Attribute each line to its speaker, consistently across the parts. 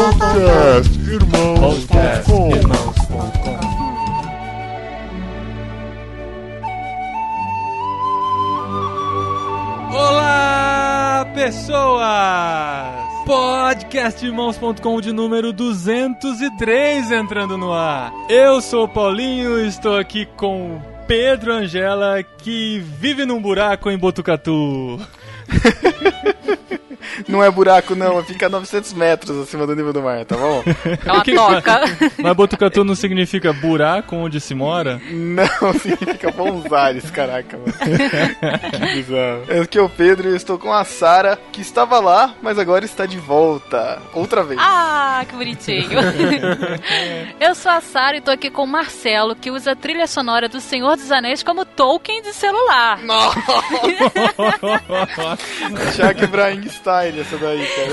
Speaker 1: Podcastirmãos.com. Olá, pessoas! Podcastirmãos.com de número 203 entrando no ar. Eu sou o Paulinho e estou aqui com Pedro Angela, que vive num buraco em Botucatu.
Speaker 2: Não é buraco não, fica a 900 metros acima do nível do mar, tá bom?
Speaker 3: É uma toca.
Speaker 1: Mas Botucatu não significa buraco onde se mora?
Speaker 2: Não, significa bons ares, caraca, mano. Que bizarro. Aqui é o Pedro e eu estou com a Sara, que estava lá, mas agora está de volta. Outra vez.
Speaker 3: Ah, que bonitinho. Eu sou a Sara e tô aqui com o Marcelo, que usa a trilha sonora do Senhor dos Anéis como Tolkien de celular.
Speaker 2: Nossa! Chuck Brainstein, essa daí, cara.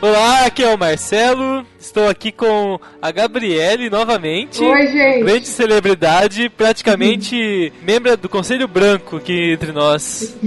Speaker 4: Olá, aqui é o Marcelo. Estou aqui com a Gabriele novamente.
Speaker 5: Oi, gente.
Speaker 4: Grande celebridade, praticamente membro do Conselho Branco aqui entre nós.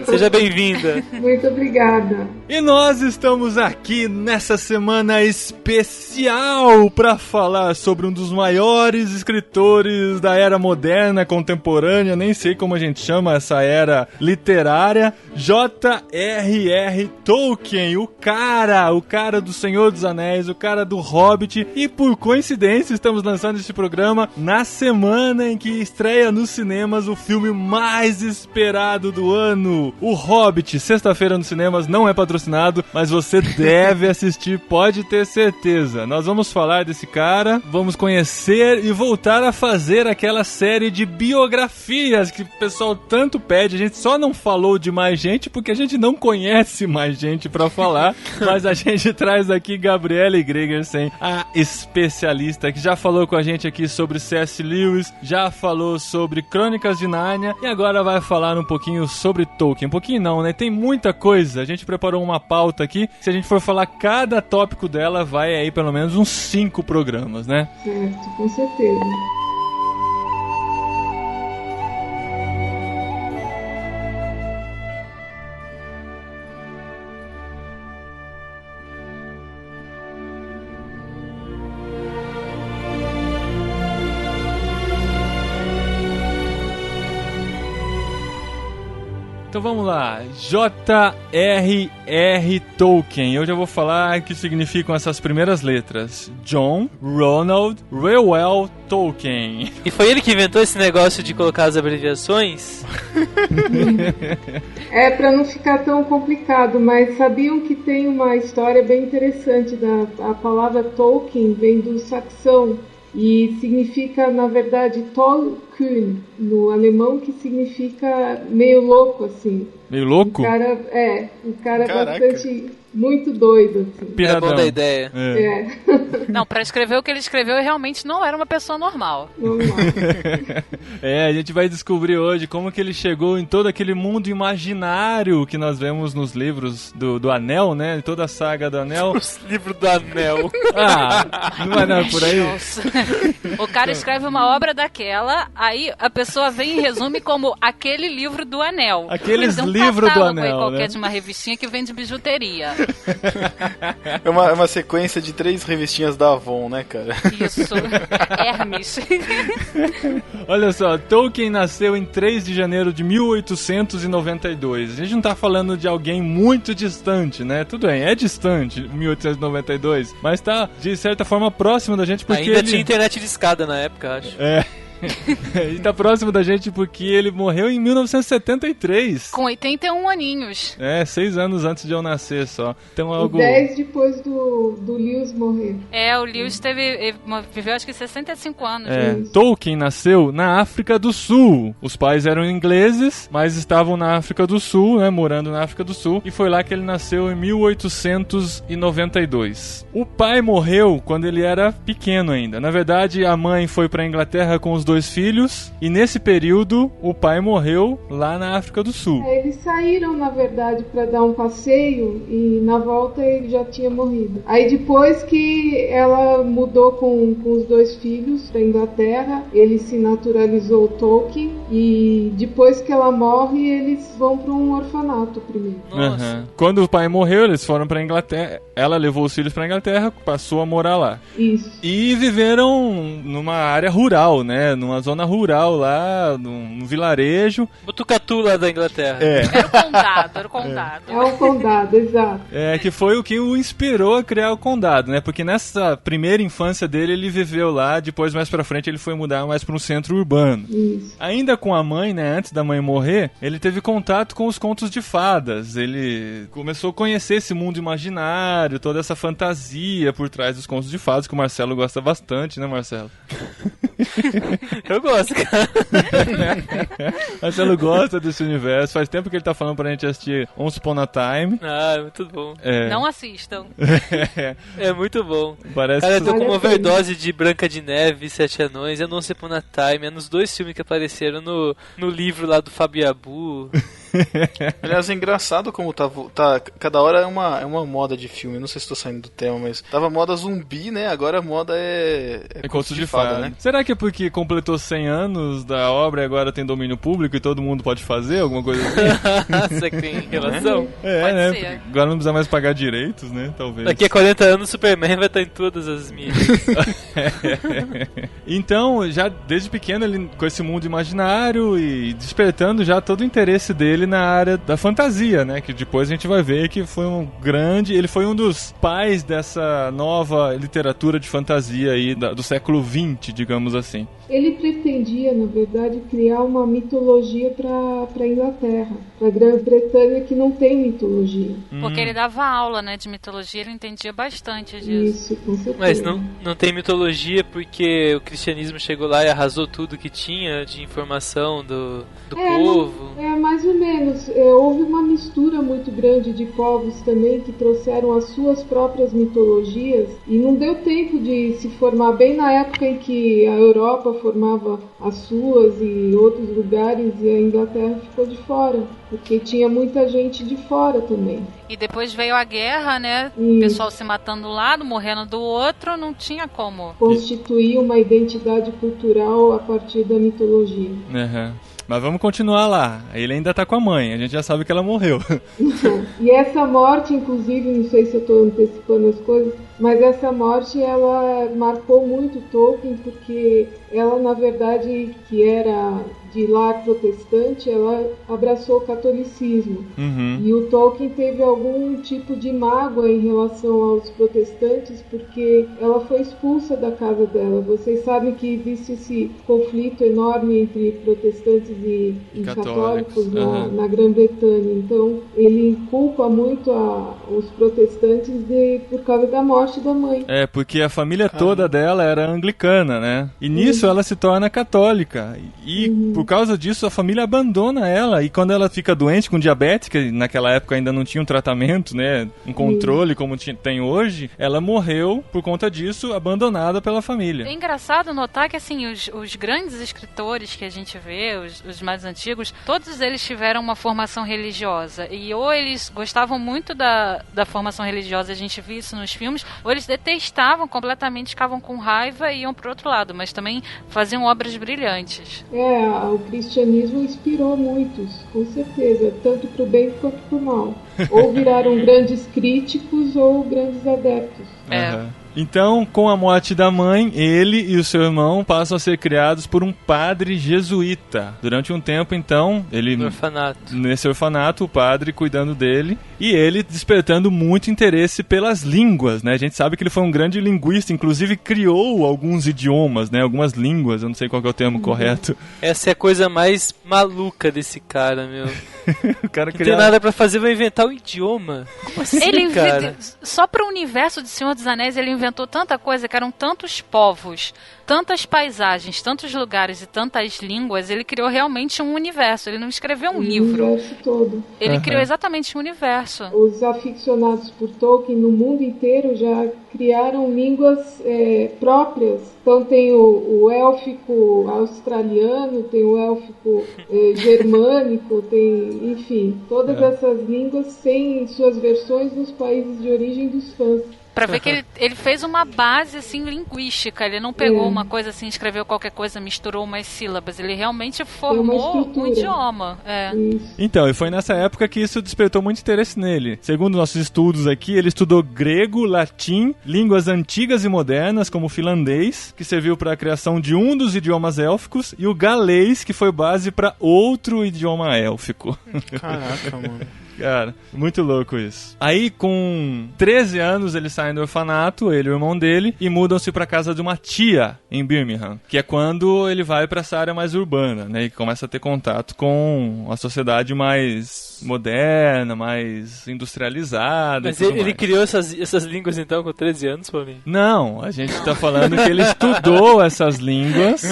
Speaker 4: Seja bem-vinda.
Speaker 5: Muito obrigada.
Speaker 1: E nós estamos aqui nessa semana especial para falar sobre um dos maiores escritores da era moderna, contemporânea, nem sei como a gente chama essa era literária, J.R.R. Tolkien, o cara do Senhor dos Anéis, o cara do Hobbit, e por coincidência estamos lançando este programa na semana em que estreia nos cinemas o filme mais esperado do ano, O Hobbit. Sexta-feira nos cinemas, não é patrocinado, mas você deve assistir, pode ter certeza. Nós vamos falar desse cara, vamos conhecer e voltar a fazer aquela série de biografias que o pessoal tanto pede. A gente só não falou de mais gente porque a gente não conhece mais gente pra falar, mas a gente traz aqui Gabriele Gregersen, a especialista que já falou com a gente aqui sobre C.S. Lewis, já falou sobre Crônicas de Nárnia e agora vai falar um pouquinho sobre Tolkien. Um pouquinho não, né? Tem muita coisa. A gente preparou uma pauta aqui. Se a gente for falar cada tópico dela, vai aí pelo menos uns 5 programas, né?
Speaker 5: Certo, com certeza.
Speaker 1: Então vamos lá, J.R.R. Tolkien. Eu já vou falar o que significam essas primeiras letras. John Ronald Reuel Tolkien.
Speaker 4: E foi ele que inventou esse negócio de colocar as abreviações?
Speaker 5: É pra não ficar tão complicado, mas sabiam que tem uma história bem interessante. A palavra Tolkien vem do saxão e significa, na verdade, Tollkühn, no alemão, que significa meio louco, assim.
Speaker 1: Meio louco?
Speaker 5: O cara é bastante... muito doido, assim.
Speaker 4: É bom da ideia.
Speaker 5: É.
Speaker 3: Não, pra escrever o que ele escreveu, ele realmente não era uma pessoa normal.
Speaker 1: A gente vai descobrir hoje como que ele chegou em todo aquele mundo imaginário que nós vemos nos livros do Anel, né? Toda a saga do Anel.
Speaker 4: Os livros do Anel.
Speaker 1: Não é não, por aí?
Speaker 3: O cara escreve uma obra daquela, aí a pessoa vem e resume como aquele livro do Anel.
Speaker 1: Aqueles livros do Anel,
Speaker 3: aí qualquer
Speaker 1: né?
Speaker 3: de uma revistinha que vende bijuteria.
Speaker 2: É uma sequência de 3 revistinhas da Avon, né, cara?
Speaker 3: Isso. Hermes.
Speaker 1: Olha só, Tolkien nasceu em 3 de janeiro de 1892. A gente não tá falando de alguém muito distante, né? Tudo bem, é distante, 1892, mas tá, de certa forma, próximo da gente porque
Speaker 4: ainda tinha internet de escada na época, acho.
Speaker 1: E tá próximo da gente porque ele morreu em 1973.
Speaker 3: Com 81 aninhos.
Speaker 1: 6 anos antes de eu nascer só. Então é algo...
Speaker 5: 10 depois do Lewis morrer.
Speaker 3: O Lewis viveu acho que 65 anos.
Speaker 1: Tolkien nasceu na África do Sul. Os pais eram ingleses, mas estavam na África do Sul, né, morando na África do Sul. E foi lá que ele nasceu em 1892. O pai morreu quando ele era pequeno ainda. Na verdade, a mãe foi pra Inglaterra com os 2 filhos, e nesse período o pai morreu lá na África do Sul.
Speaker 5: Eles saíram, na verdade, para dar um passeio e na volta ele já tinha morrido. Aí depois que ela mudou com os 2 filhos para Inglaterra, ele se naturalizou Tolkien e depois que ela morre eles vão para um orfanato primeiro.
Speaker 1: Uhum. Quando o pai morreu, eles foram pra Inglaterra. Ela levou os filhos pra Inglaterra, passou a morar lá.
Speaker 5: Isso.
Speaker 1: E viveram numa área rural, né? Numa zona rural lá, num vilarejo.
Speaker 4: Botucatu lá da Inglaterra.
Speaker 3: Era o condado.
Speaker 5: É o condado, exato.
Speaker 1: Que foi o que o inspirou a criar o condado, né? Porque nessa primeira infância dele, ele viveu lá, depois mais pra frente ele foi mudar mais pra um centro urbano.
Speaker 5: Isso.
Speaker 1: Ainda com a mãe, né? Antes da mãe morrer, ele teve contato com os contos de fadas. Ele começou a conhecer esse mundo imaginário, toda essa fantasia por trás dos contos de fadas, que o Marcelo gosta bastante, né, Marcelo?
Speaker 4: Eu gosto, cara.
Speaker 1: Marcelo gosta desse universo. Faz tempo que ele tá falando pra gente assistir Once Upon a Time.
Speaker 4: Ah, muito bom.
Speaker 3: Não assistam.
Speaker 4: É muito bom.
Speaker 1: Parece
Speaker 4: Cara, eu tô
Speaker 5: Vale
Speaker 4: com uma
Speaker 5: a pena.
Speaker 4: overdose de Branca de Neve e 7 Anões. Eu não sei Upon a Time. É nos 2 filmes que apareceram no livro lá do Fabiabu.
Speaker 2: Aliás, é engraçado como tá cada hora é uma moda de filme. Não sei se tô saindo do tema, mas tava moda zumbi, né? Agora a moda é
Speaker 1: contos de fada, né? Será que é porque completou 100 anos da obra e agora tem domínio público e todo mundo pode fazer alguma coisa assim?
Speaker 4: Será que tem relação?
Speaker 3: Pode
Speaker 1: né?
Speaker 3: ser.
Speaker 1: Porque agora não precisa mais pagar direitos, né? Talvez.
Speaker 4: Daqui a 40 anos o Superman vai estar em todas as mídias.
Speaker 1: Então, já desde pequeno, ele com esse mundo imaginário e despertando já todo o interesse dele na área da fantasia, né? Que depois a gente vai ver que foi ele foi um dos pais dessa nova literatura de fantasia aí do século XX, digamos assim.
Speaker 5: Ele pretendia, na verdade, criar uma mitologia para a Inglaterra, para a Grã-Bretanha, que não tem mitologia.
Speaker 3: Porque ele dava aula, né, de mitologia, ele entendia bastante disso.
Speaker 5: Isso, com certeza.
Speaker 4: Mas não tem mitologia porque o cristianismo chegou lá e arrasou tudo que tinha de informação do povo.
Speaker 5: Mais ou menos. Houve uma mistura muito grande de povos também que trouxeram as suas próprias mitologias e não deu tempo de se formar bem na época em que a Europa formava as suas e outros lugares e a Inglaterra ficou de fora, porque tinha muita gente de fora também.
Speaker 3: E depois veio a guerra, né?
Speaker 5: Isso.
Speaker 3: O pessoal se matando do lado, morrendo do outro, não tinha como.
Speaker 5: Constituir uma identidade cultural a partir da mitologia.
Speaker 1: Uhum. Mas vamos continuar lá. Ele ainda tá com a mãe, a gente já sabe que ela morreu.
Speaker 5: E essa morte, inclusive, não sei se eu estou antecipando as coisas, mas essa morte ela marcou muito Tolkien, porque ela, na verdade, que era de lar protestante, ela abraçou o catolicismo.
Speaker 1: Uhum.
Speaker 5: E o Tolkien teve algum tipo de mágoa em relação aos protestantes, porque ela foi expulsa da casa dela. Vocês sabem que existe esse conflito enorme entre protestantes e católicos na Grã-Bretanha. Então, ele culpa muito os protestantes por causa da morte da mãe.
Speaker 1: Porque a família toda dela era anglicana, né? E nisso ela se torna católica. E por causa disso a família abandona ela. E quando ela fica doente com diabetes, que naquela época ainda não tinha um tratamento, né? Um controle como tem hoje, ela morreu por conta disso, abandonada pela família.
Speaker 3: É engraçado notar que assim, os grandes escritores que a gente vê, os mais antigos, todos eles tiveram uma formação religiosa. E ou eles gostavam muito da formação religiosa, a gente viu isso nos filmes, ou eles detestavam completamente, ficavam com raiva e iam pro outro lado, mas também faziam obras brilhantes.
Speaker 5: O cristianismo inspirou muitos, com certeza, tanto pro bem quanto pro mal. Ou viraram grandes críticos ou grandes adeptos.
Speaker 1: Então, com a morte da mãe, ele e o seu irmão passam a ser criados por um padre jesuíta. Durante um tempo, então, ele... Nesse orfanato, o padre cuidando dele. E ele despertando muito interesse pelas línguas, né? A gente sabe que ele foi um grande linguista, inclusive criou alguns idiomas, né? Algumas línguas, eu não sei qual que é o termo correto.
Speaker 4: Essa é a coisa mais maluca desse cara, meu.
Speaker 1: O cara
Speaker 4: não tem nada pra fazer, vai inventar um idioma. Como assim, cara?
Speaker 3: Só pro universo de Senhor dos Anéis, ele inventou inventou tanta coisa, que eram tantos povos, tantas paisagens, tantos lugares e tantas línguas, ele criou realmente um universo. Ele não escreveu um livro.
Speaker 5: O universo todo.
Speaker 3: Ele criou exatamente um universo.
Speaker 5: Os aficionados por Tolkien no mundo inteiro já criaram línguas próprias. Então tem o élfico australiano, tem o élfico germânico, tem, enfim, todas essas línguas têm suas versões nos países de origem dos fãs.
Speaker 3: Pra ver que ele fez uma base, assim, linguística. Ele não pegou uma coisa assim, escreveu qualquer coisa, misturou umas sílabas. Ele realmente formou um idioma.
Speaker 1: Então, e foi nessa época que isso despertou muito interesse nele. Segundo nossos estudos aqui, ele estudou grego, latim, línguas antigas e modernas, como o finlandês, que serviu para a criação de um dos idiomas élficos, e o galês, que foi base para outro idioma élfico.
Speaker 2: Caraca, mano.
Speaker 1: Cara, muito louco isso. Aí, com 13 anos, eles saem do orfanato, ele e o irmão dele, e mudam-se pra casa de uma tia em Birmingham, que é quando ele vai pra essa área mais urbana, né, e começa a ter contato com a sociedade mais moderna, mais industrializada.
Speaker 4: Mas ele criou essas línguas, então, com 13 anos, Paulinho?
Speaker 1: Não, a gente tá falando que ele estudou essas línguas,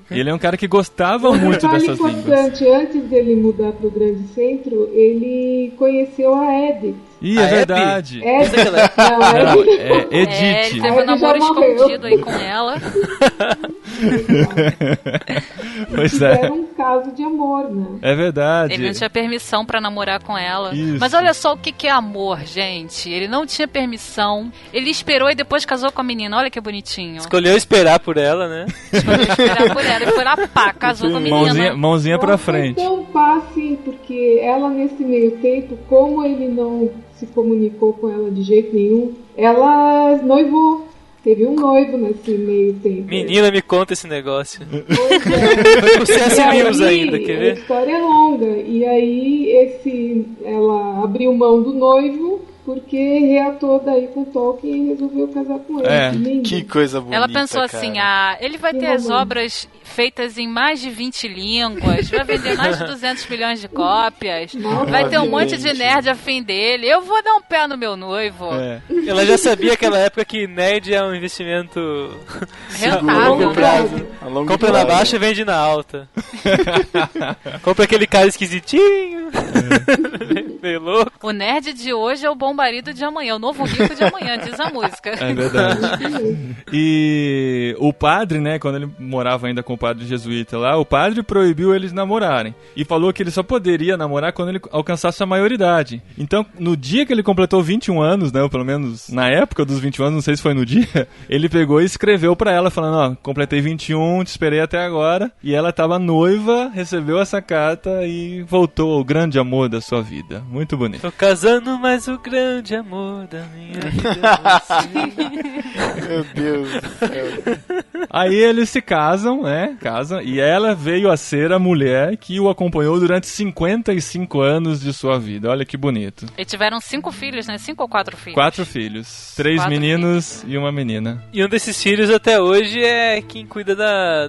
Speaker 1: e ele é um cara que gostava muito dessas línguas.
Speaker 5: Importante, antes dele mudar pro Grande Centro, ele conheceu a Edith.
Speaker 1: Ih, é verdade.
Speaker 5: Edith.
Speaker 1: Não, é Edith.
Speaker 3: Ele teve um namoro escondido aí com ela.
Speaker 1: Pois é.
Speaker 5: Era um caso de amor, né?
Speaker 1: É verdade.
Speaker 3: Ele não tinha permissão pra namorar com ela.
Speaker 1: Isso.
Speaker 3: Mas olha só o que é amor, gente. Ele não tinha permissão. Ele esperou e depois casou com a menina. Olha que bonitinho.
Speaker 4: Escolheu esperar por ela, né?
Speaker 3: Escolheu esperar por ela. E foi lá, pá, casou com a menina.
Speaker 1: Mãozinha pra frente.
Speaker 5: Então, pá, sim, porque ela nesse meio tempo, como ele não se comunicou com ela de jeito nenhum, ela noivou. Teve um noivo nesse meio tempo.
Speaker 4: Menina, me conta esse negócio.
Speaker 5: Pois é.
Speaker 4: Foi com C.S. Lewis ainda, quer ver?
Speaker 5: A história é longa. E aí ela abriu mão do noivo porque reatou daí com Tolkien e resolveu casar com ele.
Speaker 2: Que coisa bonita.
Speaker 3: Ela pensou
Speaker 2: cara.
Speaker 3: assim, ele vai ter as obras feitas em mais de 20 línguas, vai vender mais de 200 milhões de cópias, vai ter um monte de nerd afim dele, eu vou dar um pé no meu noivo.
Speaker 4: Ela já sabia naquela época que nerd é um investimento
Speaker 3: rentável,
Speaker 4: a longo prazo. Compra na baixa e vende na alta. Compra aquele cara esquisitinho, meio louco.
Speaker 3: O nerd de hoje é o bom marido de amanhã, o novo rico de amanhã, diz a música.
Speaker 1: É verdade. E o padre, né, quando ele morava ainda com o padre jesuíta lá, o padre proibiu eles namorarem. E falou que ele só poderia namorar quando ele alcançasse a maioridade. Então, no dia que ele completou 21 anos, né, ou pelo menos na época dos 21 anos, não sei se foi no dia, ele pegou e escreveu pra ela, falando, completei 21, te esperei até agora. E ela tava noiva, recebeu essa carta e voltou ao grande amor da sua vida. Muito bonito.
Speaker 4: Tô casando, mas o grande amor da minha vida é você.
Speaker 2: Meu Deus do céu.
Speaker 1: Aí eles se casam, né? Casam, e ela veio a ser a mulher que o acompanhou durante 55 anos de sua vida. Olha que bonito.
Speaker 3: E tiveram 5 filhos, né? 5 ou 4 filhos?
Speaker 1: 4 filhos. 3 meninos e uma menina.
Speaker 4: E um desses filhos até hoje é quem cuida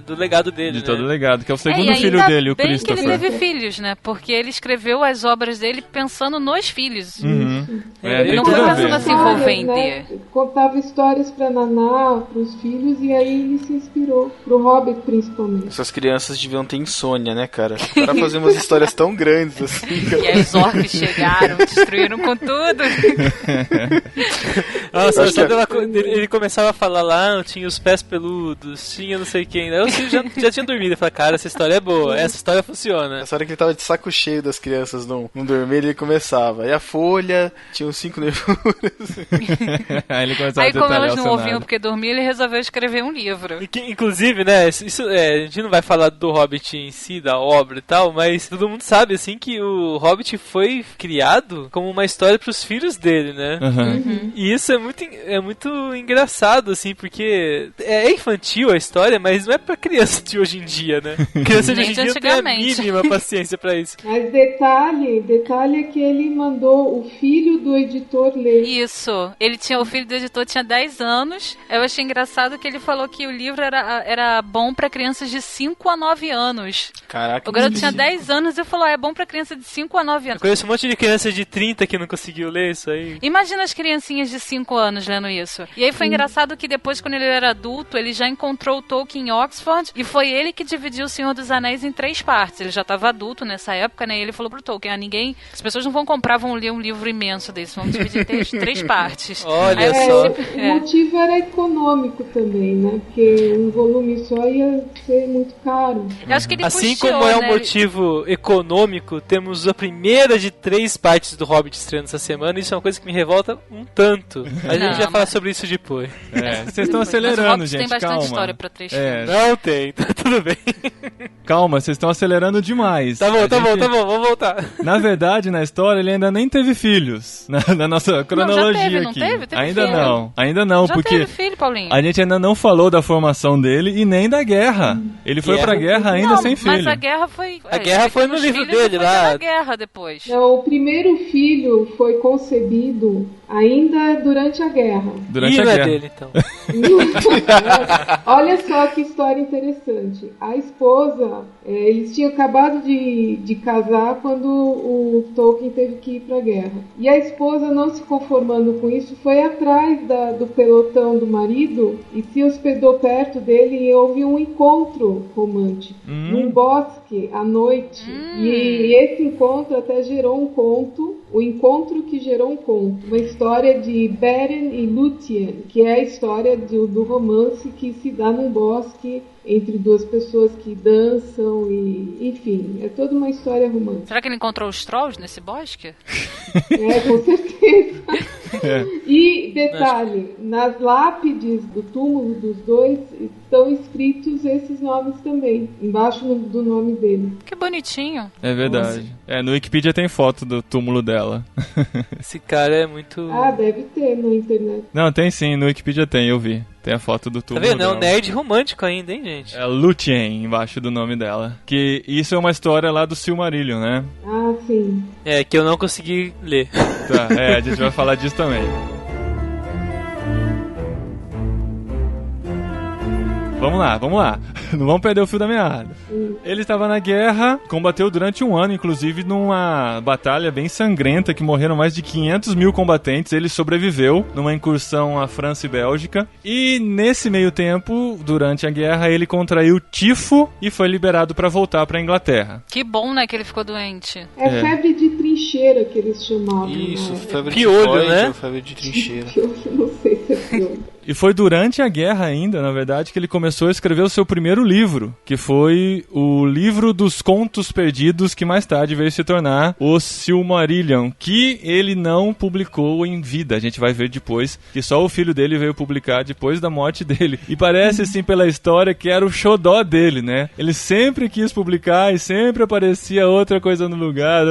Speaker 4: do legado dele,
Speaker 1: De todo o legado, que é o segundo
Speaker 3: e
Speaker 1: filho dele, o
Speaker 3: bem
Speaker 1: Christopher.
Speaker 3: que ele teve filhos, né? Porque ele escreveu as obras dele pensando nos filhos.
Speaker 1: Uhum.
Speaker 3: Ele
Speaker 1: tem
Speaker 3: não
Speaker 1: tudo
Speaker 3: foi
Speaker 1: a ver.
Speaker 3: pensando assim, vou vender.
Speaker 5: Né? Contava histórias pra Naná, pros filhos, e aí ele se inspirou. Pro Hobbit, principalmente.
Speaker 2: Essas crianças deviam ter insônia, né, cara? Para fazer umas histórias tão grandes assim, cara.
Speaker 3: E aí os orcs chegaram, destruíram com tudo.
Speaker 4: Nossa, ele começava a falar lá, tinha os pés peludos, tinha não sei quem. Eu já tinha dormido e falei, cara, essa história é boa, essa história funciona.
Speaker 2: Essa hora que ele tava de saco cheio das crianças não dormir, ele começava. E a folha, tinha uns 5 nervuras.
Speaker 1: Aí ele começava
Speaker 3: Aí,
Speaker 1: a
Speaker 3: como
Speaker 1: detalhar
Speaker 3: elas
Speaker 1: o
Speaker 3: não
Speaker 1: cenário.
Speaker 3: ouviam porque dormia, ele resolveu escrever um livro.
Speaker 4: Inclusive, né, a gente não vai falar do Hobbit em si, da obra e tal, mas todo mundo sabe, assim, que o Hobbit foi criado como uma história pros filhos dele, né?
Speaker 1: Uhum.
Speaker 4: E isso é muito engraçado, assim, porque é infantil a história, mas não é pra criança de hoje em dia, né? Criança de hoje em dia não tem a mínima paciência pra isso.
Speaker 5: Mas detalhe é que ele mandou o filho do editor ler.
Speaker 3: Isso. O filho do editor tinha 10 anos. Eu achei engraçado que ele falou que o livro era bom pra crianças de 5 a 9 anos.
Speaker 2: Caraca,
Speaker 3: O garoto tinha 10 anos e falou, é bom pra criança de 5 a 9 anos.
Speaker 4: Eu conheço um monte de criança de 30 que não conseguiu ler isso aí.
Speaker 3: Imagina as criancinhas de 5 anos lendo isso. E aí foi engraçado que depois, quando ele era adulto, ele já encontrou o Tolkien em Oxford e foi ele que dividiu O Senhor dos Anéis em 3 partes. Ele já estava adulto nessa época, né? E ele falou pro Tolkien, as pessoas não vão comprar, vão ler um livro imenso desse, vão dividir em 3 partes.
Speaker 4: Olha
Speaker 3: Aí,
Speaker 4: só.
Speaker 5: O motivo era econômico também, né? Porque um volume só ia ser muito caro.
Speaker 3: Eu acho que ele
Speaker 4: Assim
Speaker 3: puxou,
Speaker 4: como é um
Speaker 3: né?
Speaker 4: motivo econômico, temos a primeira de 3 partes do Hobbit estreando essa semana. Isso é uma coisa que me revolta um tanto. Mas a gente vai falar sobre isso depois.
Speaker 1: Vocês estão acelerando,
Speaker 3: Mas o Hobbit
Speaker 1: gente,
Speaker 3: tem bastante
Speaker 1: calma.
Speaker 3: história pra 3 filmes.
Speaker 4: Não tem, tá tudo bem.
Speaker 1: Calma, vocês estão acelerando demais.
Speaker 4: Tá bom,
Speaker 1: A gente-
Speaker 4: vamos voltar.
Speaker 1: Na verdade, na história, ele ainda nem teve filhos. Na nossa cronologia
Speaker 3: teve, não
Speaker 1: aqui.
Speaker 3: teve? Teve
Speaker 1: ainda
Speaker 3: filho.
Speaker 1: não. Ainda não,
Speaker 3: Já
Speaker 1: porque
Speaker 3: teve filho, Paulinho.
Speaker 1: a gente ainda não falou da formação dele e nem da guerra. Ele foi pra guerra ainda
Speaker 3: não,
Speaker 1: sem filho.
Speaker 3: Mas a guerra foi...
Speaker 4: A guerra foi no
Speaker 3: os
Speaker 4: livro
Speaker 3: filhos
Speaker 4: dele
Speaker 3: foi
Speaker 4: lá.
Speaker 3: na guerra depois.
Speaker 5: Não, o primeiro filho foi concebido ainda durante a guerra.
Speaker 1: Durante a
Speaker 4: não é
Speaker 1: guerra.
Speaker 4: dele, então.
Speaker 5: Olha só que história interessante. A esposa, eles tinham acabado de casar quando o Tolkien teve que ir para a guerra. E a esposa, não se conformando com isso, foi atrás do pelotão do marido e se hospedou perto dele e houve um encontro romântico num bosque à noite. E esse encontro até gerou um conto. O encontro que gerou um conto, uma história de Beren e Lúthien, que é a história do romance que se dá num bosque entre duas pessoas que dançam e, enfim, é toda uma história romântica.
Speaker 3: Será que ele encontrou os trolls nesse bosque?
Speaker 5: Com certeza. E detalhe, nas lápides do túmulo dos dois estão escritos esses nomes também, embaixo do nome dele.
Speaker 3: Que bonitinho.
Speaker 1: É verdade. No Wikipedia tem foto do túmulo dela.
Speaker 4: Esse cara é muito...
Speaker 5: Ah, deve ter na internet.
Speaker 1: Não, tem sim, no Wikipedia tem, eu vi. Tem a foto do
Speaker 4: Tá
Speaker 1: túmulo
Speaker 4: vendo? É
Speaker 1: dela.
Speaker 4: um nerd romântico ainda, hein, gente?
Speaker 1: É Lúthien, embaixo do nome dela. Que isso é uma história lá do Silmarillion, né?
Speaker 5: Ah, sim.
Speaker 4: É, que eu não consegui ler.
Speaker 1: Tá, a gente vai falar disso também. Vamos lá. Não vamos perder o fio da meada. Ele estava na guerra, combateu durante um ano, inclusive numa batalha bem sangrenta, que morreram mais de 500 mil combatentes. Ele sobreviveu numa incursão à França e Bélgica. E nesse meio tempo, durante a guerra, ele contraiu tifo e foi liberado para voltar para a Inglaterra.
Speaker 3: Que bom, né, que ele ficou doente.
Speaker 5: É febre de trincheira que eles chamavam.
Speaker 2: Isso,
Speaker 5: né?
Speaker 2: febre de
Speaker 4: Piolho,
Speaker 2: tifoide
Speaker 4: né?
Speaker 2: ou febre de trincheira.
Speaker 5: Eu não sei se é pior.
Speaker 1: E foi durante a guerra ainda, na verdade, que ele começou a escrever o seu primeiro livro, que foi o Livro dos Contos Perdidos, que mais tarde veio se tornar o Silmarillion, que ele não publicou em vida. A gente vai ver depois que só o filho dele veio publicar depois da morte dele. E parece, assim, pela história, que era o xodó dele, né? Ele sempre quis publicar e sempre aparecia outra coisa no lugar,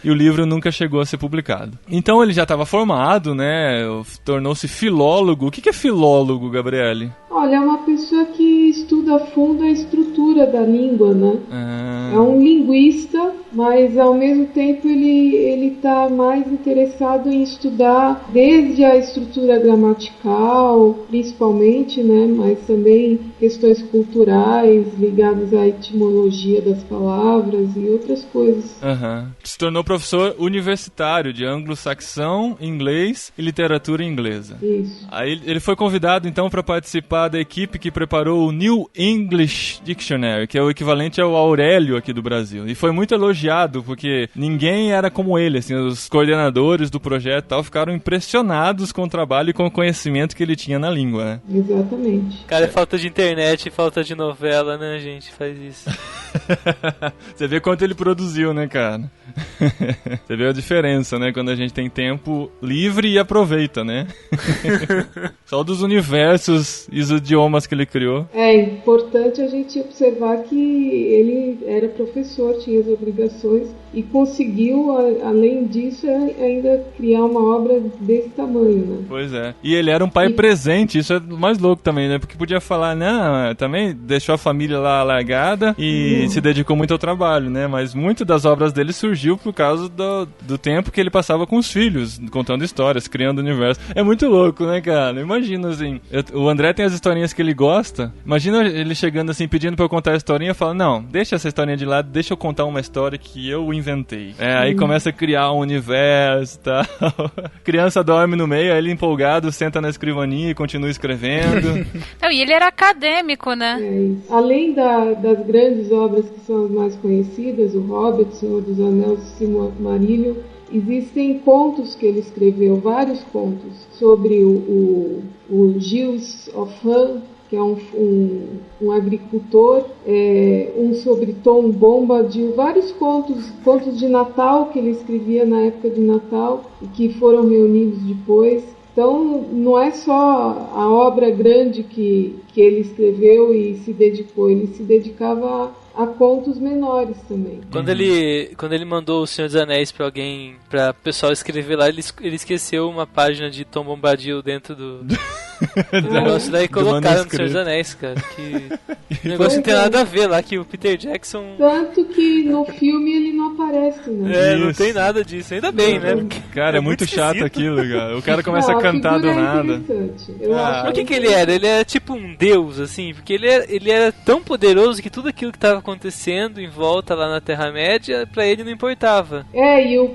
Speaker 1: e o livro nunca chegou a ser publicado. Então ele já estava formado, né? Tornou-se filólogo. O que é filólogo, Gabriele?
Speaker 5: Olha, é uma pessoa que estuda a fundo a estrutura da língua, né? É um linguista, mas ao mesmo tempo ele está mais interessado em estudar desde a estrutura gramatical, principalmente, né? Mas também questões culturais ligadas à etimologia das palavras e outras coisas.
Speaker 1: Se tornou professor universitário de anglo-saxão, inglês e literatura inglesa.
Speaker 5: Isso.
Speaker 1: Aí ele foi convidado então para participar da equipe que preparou o New English Dictionary, que é o equivalente ao Aurélio aqui do Brasil. E foi muito elogiado porque ninguém era como ele, assim, os coordenadores do projeto e tal ficaram impressionados com o trabalho e com o conhecimento que ele tinha na língua, né?
Speaker 5: Exatamente.
Speaker 4: Cara, é falta de internet e falta de novela, né, gente? Faz isso.
Speaker 1: Você vê quanto ele produziu, né, cara? Você vê a diferença, né? Quando a gente tem tempo livre e aproveita, né? Só dos universos e os idiomas que ele criou.
Speaker 5: É importante a gente observar que ele era professor, tinha as obrigações, e conseguiu, além disso, ainda criar uma obra desse tamanho, né?
Speaker 1: Pois é. E ele era um pai presente, isso é mais louco também, né? Porque podia falar, não, também deixou a família lá largada e se dedicou muito ao trabalho, né? Mas muito das obras dele surgiu por causa do tempo que ele passava com os filhos, contando histórias, criando universo. É muito louco, né, cara? Imagina, assim, o André tem as historinhas que ele gosta, imagina ele chegando assim, pedindo pra eu contar a historinha e falando, não, deixa essa historinha de lado, deixa eu contar uma história que eu inventei. Aí começa a criar um universo e tal. Criança dorme no meio, aí ele empolgado senta na escrivaninha e continua escrevendo.
Speaker 3: Não, e ele era acadêmico, né?
Speaker 5: Além das grandes obras que são as mais conhecidas, o Hobbit, Senhor dos Anéis, Silmarillion, existem contos que ele escreveu, vários contos, sobre o Giles of Han, que é um agricultor, um sobre Tom Bombadil, vários contos de Natal que ele escrevia na época de Natal e que foram reunidos depois. Então, não é só a obra grande que ele escreveu e se dedicou, ele se dedicava a contos menores também.
Speaker 4: Quando ele mandou o Senhor dos Anéis pra alguém, pra pessoal escrever lá, ele esqueceu uma página de Tom Bombadil dentro do negócio lá e colocaram no Senhor dos Anéis, cara. Que o negócio não tem nada a ver lá, que o Peter Jackson...
Speaker 5: Tanto que no filme ele não aparece, né?
Speaker 4: Não tem nada disso, ainda bem, né? Porque
Speaker 1: cara, é muito chato aquilo, cara. O cara começa a cantar do nada.
Speaker 4: O que ele era? Ele era tipo um deus, assim, porque ele era tão poderoso que tudo aquilo que tava acontecendo em volta lá na Terra-média, pra ele não importava.
Speaker 5: E o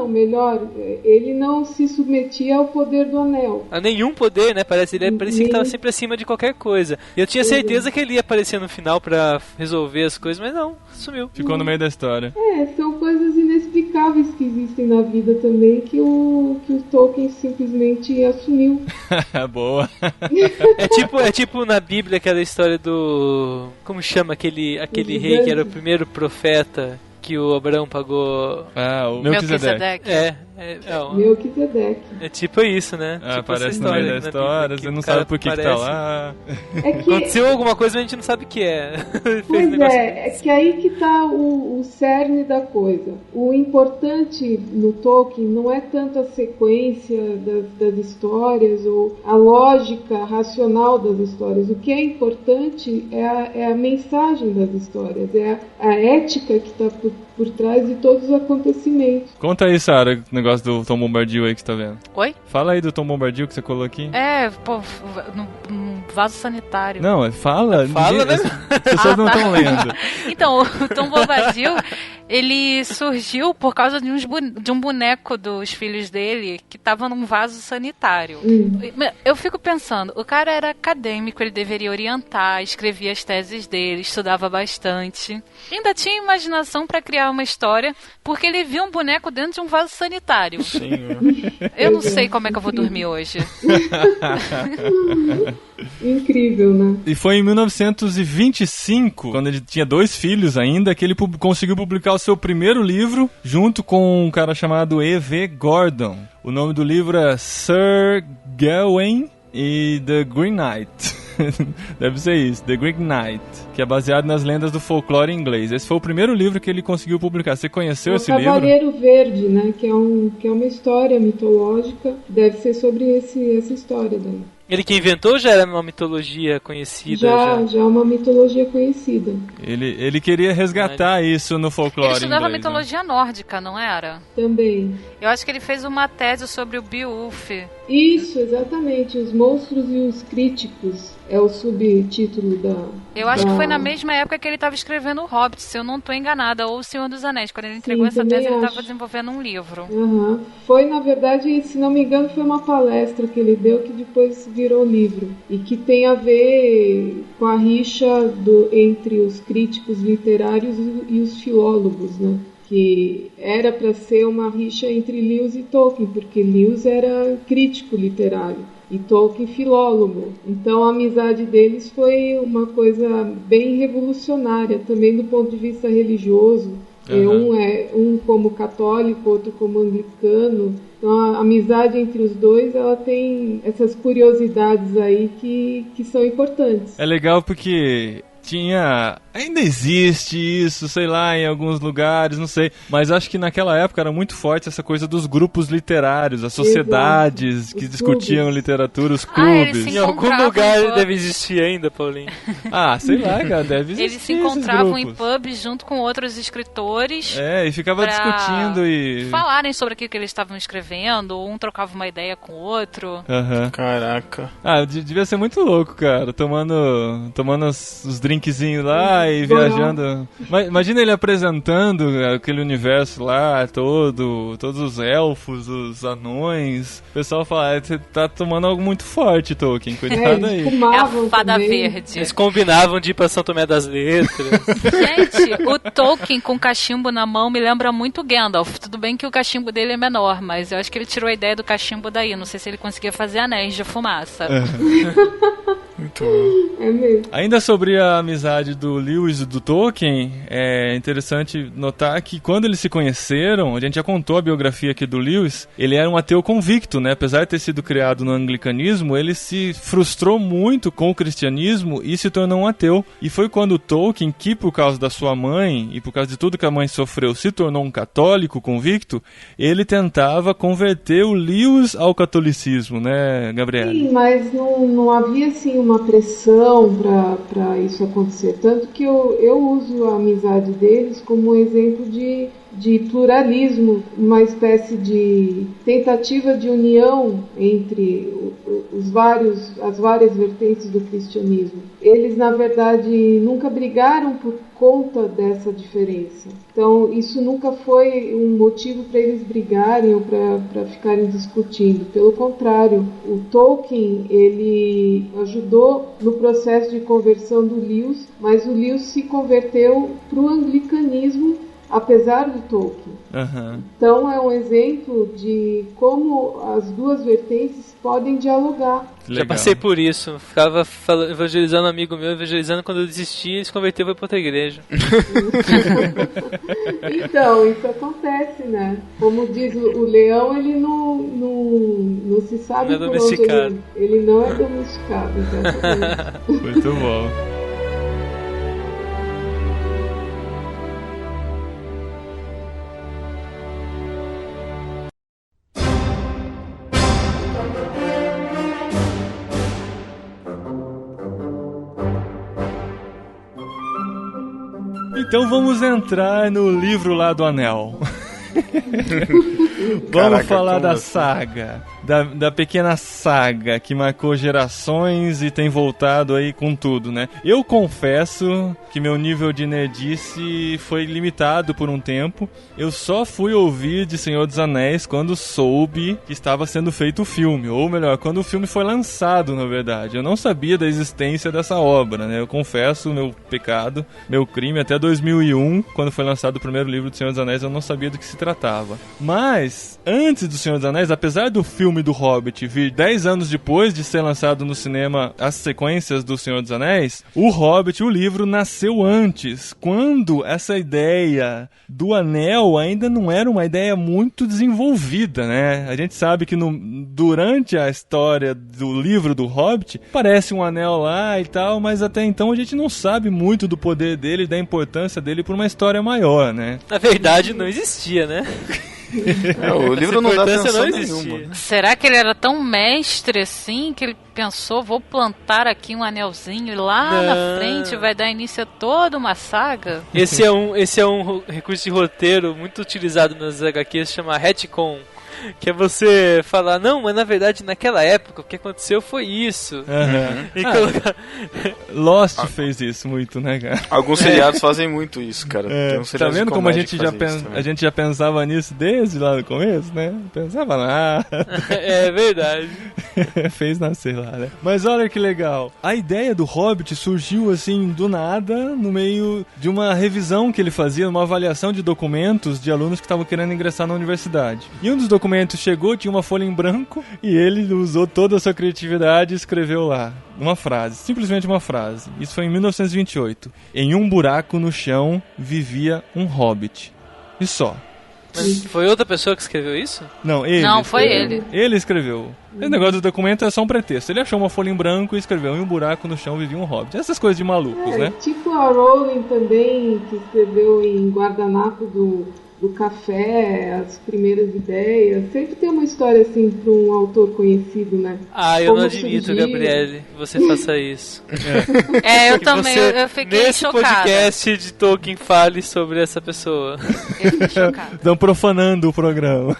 Speaker 5: melhor, ele não se submetia ao poder do anel.
Speaker 4: A nenhum poder, né? Parecia que tava sempre acima de qualquer coisa. E eu tinha certeza que ele ia aparecer no final pra resolver as coisas, mas não, sumiu.
Speaker 1: Ficou no meio da história.
Speaker 5: São coisas inexplicáveis que existem na vida também, que o Tolkien simplesmente assumiu.
Speaker 1: Boa.
Speaker 4: É tipo na Bíblia aquela história do... Como chama aquele rei que era o primeiro profeta que o Abraão pagou?
Speaker 1: O Melquisedeque.
Speaker 5: Melquisedeque.
Speaker 4: É tipo isso, né? Tipo
Speaker 1: aparece no meio da história, você não sabe por que tá lá.
Speaker 4: Aconteceu alguma coisa, mas a gente não sabe o que é.
Speaker 5: Pois é que aí que tá o cerne da coisa. O importante no Tolkien não é tanto a sequência das histórias ou a lógica racional das histórias. O que é importante é a mensagem das histórias, é a ética que está por trás de todos os acontecimentos.
Speaker 1: Conta aí, Sarah, o negócio do Tom Bombadil aí que você tá vendo.
Speaker 3: Oi?
Speaker 1: Fala aí do Tom Bombadil que você colocou aqui.
Speaker 3: No vaso sanitário.
Speaker 1: Não, fala.
Speaker 4: Fala, né?
Speaker 1: As pessoas não estão lendo.
Speaker 3: Então, o Tom Bombadil, ele surgiu por causa de um boneco dos filhos dele que tava num vaso sanitário. Eu fico pensando, o cara era acadêmico, ele deveria orientar, escrevia as teses dele, estudava bastante. Ainda tinha imaginação pra criar uma história, porque ele viu um boneco dentro de um vaso sanitário.
Speaker 1: Senhor.
Speaker 3: Eu não sei como é que eu vou dormir hoje.
Speaker 5: Incrível, né?
Speaker 1: E foi em 1925, quando ele tinha 2 filhos ainda, que ele conseguiu publicar o seu primeiro livro, junto com um cara chamado E.V. Gordon. O nome do livro é Sir Gawain e The Green Knight. Deve ser isso, The Green Knight, que é baseado nas lendas do folclore inglês. Esse foi o primeiro livro que ele conseguiu publicar. Você conheceu esse livro?
Speaker 5: O Cavaleiro Verde, né? Que é uma história mitológica. Deve ser sobre essa história daí.
Speaker 4: Ele que inventou já era uma mitologia conhecida?
Speaker 5: Já é uma mitologia conhecida.
Speaker 1: Ele queria resgatar isso no folclore
Speaker 3: inglês. Ele estudava
Speaker 1: inglês,
Speaker 3: mitologia nórdica, não era?
Speaker 5: Também.
Speaker 3: Eu acho que ele fez uma tese sobre o Beowulf.
Speaker 5: Isso, exatamente. Os monstros e os críticos é o subtítulo da...
Speaker 3: Eu acho que foi na mesma época que ele estava escrevendo o Hobbit, se eu não estou enganada, ou o Senhor dos Anéis. Quando ele entregou essa tese, ele estava desenvolvendo um livro.
Speaker 5: Foi, na verdade, se não me engano, foi uma palestra que ele deu que depois virou livro. E que tem a ver com a rixa entre os críticos literários e os filólogos, né? Que era para ser uma rixa entre Lewis e Tolkien, porque Lewis era crítico literário e Tolkien filólogo. Então a amizade deles foi uma coisa bem revolucionária, também do ponto de vista religioso. Um como católico, outro como anglicano. Então a amizade entre os dois, ela tem essas curiosidades aí que são importantes.
Speaker 1: É legal porque tinha Ainda existe isso, sei lá, em alguns lugares, não sei. Mas acho que naquela época era muito forte essa coisa dos grupos literários, as sociedades que discutiam literatura, os clubes.
Speaker 4: Em algum lugar deve existir ainda, Paulinho.
Speaker 1: Sei lá, cara, deve existir.
Speaker 3: Eles se encontravam em pubs junto com outros escritores.
Speaker 1: E ficava discutindo e...
Speaker 3: falarem sobre aquilo que eles estavam escrevendo, um trocava uma ideia com o outro.
Speaker 2: Caraca.
Speaker 1: Devia ser muito louco, cara, tomando os drinkzinhos lá e viajando. Imagina ele apresentando aquele universo lá, todos os elfos, os anões. O pessoal fala, você tá tomando algo muito forte, Tolkien, cuidado aí.
Speaker 3: É a fada verde.
Speaker 4: Eles combinavam de ir pra São Tomé das Letras.
Speaker 3: Gente, o Tolkien com cachimbo na mão me lembra muito Gandalf. Tudo bem que o cachimbo dele é menor, mas eu acho que ele tirou a ideia do cachimbo daí. Não sei se ele conseguia fazer anéis de fumaça.
Speaker 2: Muito bom.
Speaker 5: É mesmo.
Speaker 1: Ainda sobre a amizade do Lewis e do Tolkien, é interessante notar que quando eles se conheceram, a gente já contou a biografia aqui do Lewis, ele era um ateu convicto, né? Apesar de ter sido criado no anglicanismo, ele se frustrou muito com o cristianismo e se tornou um ateu. E foi quando o Tolkien, que por causa da sua mãe e por causa de tudo que a mãe sofreu, se tornou um católico convicto, ele tentava converter o Lewis ao catolicismo, né, Gabriela?
Speaker 5: Sim, mas não havia assim uma pressão para isso acontecer, tanto que eu uso a amizade deles como um exemplo de pluralismo, uma espécie de tentativa de união entre as várias vertentes do cristianismo. Eles, na verdade, nunca brigaram por conta dessa diferença. Então, isso nunca foi um motivo para eles brigarem ou para ficarem discutindo. Pelo contrário, o Tolkien, ele ajudou no processo de conversão do Lewis, mas o Lewis se converteu para o anglicanismo, apesar do Tolkien. Então é um exemplo de como as duas vertentes podem dialogar.
Speaker 1: Legal.
Speaker 4: Já passei por isso. Ficava evangelizando um amigo meu, evangelizando, quando eu desisti, ele se converteu e foi pra outra igreja.
Speaker 5: Então, isso acontece, né? Como diz o leão, ele não se sabe
Speaker 4: não é
Speaker 5: por onde
Speaker 4: domesticado.
Speaker 5: Ele não é domesticado, exatamente.
Speaker 1: Muito bom. Então vamos entrar no livro lá do Anel. Vamos falar da saga, da pequena saga que marcou gerações e tem voltado aí com tudo, né? Eu confesso que meu nível de nerdice foi limitado por um tempo. Eu só fui ouvir de Senhor dos Anéis quando soube que estava sendo feito o filme, ou melhor, quando o filme foi lançado, na verdade. Eu não sabia da existência dessa obra, né? Eu confesso meu pecado, meu crime. Até 2001, quando foi lançado o primeiro livro do Senhor dos Anéis, eu não sabia do que se tratava. Mas, antes do Senhor dos Anéis, apesar do filme do Hobbit vir 10 anos depois de ser lançado no cinema as sequências do Senhor dos Anéis, o Hobbit, o livro, nasceu antes, quando essa ideia do anel ainda não era uma ideia muito desenvolvida, né? A gente sabe que durante a história do livro do Hobbit, parece um anel lá e tal, mas até então a gente não sabe muito do poder dele e da importância dele para uma história maior, né?
Speaker 4: Na verdade, não existia, né?
Speaker 2: O livro não dá atenção nenhuma.
Speaker 3: Será que ele era tão mestre assim que ele pensou, vou plantar aqui um anelzinho e lá na frente vai dar início a toda uma saga?
Speaker 4: Esse é um recurso de roteiro muito utilizado nas HQs, chama retcon. Que é você falar, não, mas na verdade naquela época o que aconteceu foi isso. E colocar...
Speaker 1: Lost fez isso muito, né, cara?
Speaker 2: Alguns seriados fazem muito isso, cara.
Speaker 1: Tá vendo como a gente já pensava nisso desde lá no começo, né? Não pensava nada.
Speaker 4: É verdade.
Speaker 1: Fez nascer lá, né? Mas olha que legal. A ideia do Hobbit surgiu assim do nada, no meio de uma revisão que ele fazia, uma avaliação de documentos de alunos que estavam querendo ingressar na universidade. E um dos documentos chegou, tinha uma folha em branco e ele usou toda a sua criatividade e escreveu lá uma frase, simplesmente uma frase. Isso foi em 1928. Em um buraco no chão vivia um hobbit. E só.
Speaker 4: Mas foi outra pessoa que escreveu isso?
Speaker 1: Não, ele.
Speaker 3: Não, foi ele.
Speaker 1: Ele escreveu. Esse negócio do documento é só um pretexto. Ele achou uma folha em branco e escreveu: em um buraco no chão vivia um hobbit. Essas coisas de malucos, né?
Speaker 5: Tipo a Rowling também, que escreveu em Guardanapo do café, as primeiras ideias. Sempre tem uma história assim para um autor conhecido, né?
Speaker 4: Eu não admito, Gabriele, que você faça isso.
Speaker 3: Eu também, eu fiquei
Speaker 4: nesse
Speaker 3: chocada.
Speaker 4: Nesse podcast de Tolkien fale sobre essa pessoa.
Speaker 3: Eu fiquei chocada.
Speaker 1: Estão profanando o programa.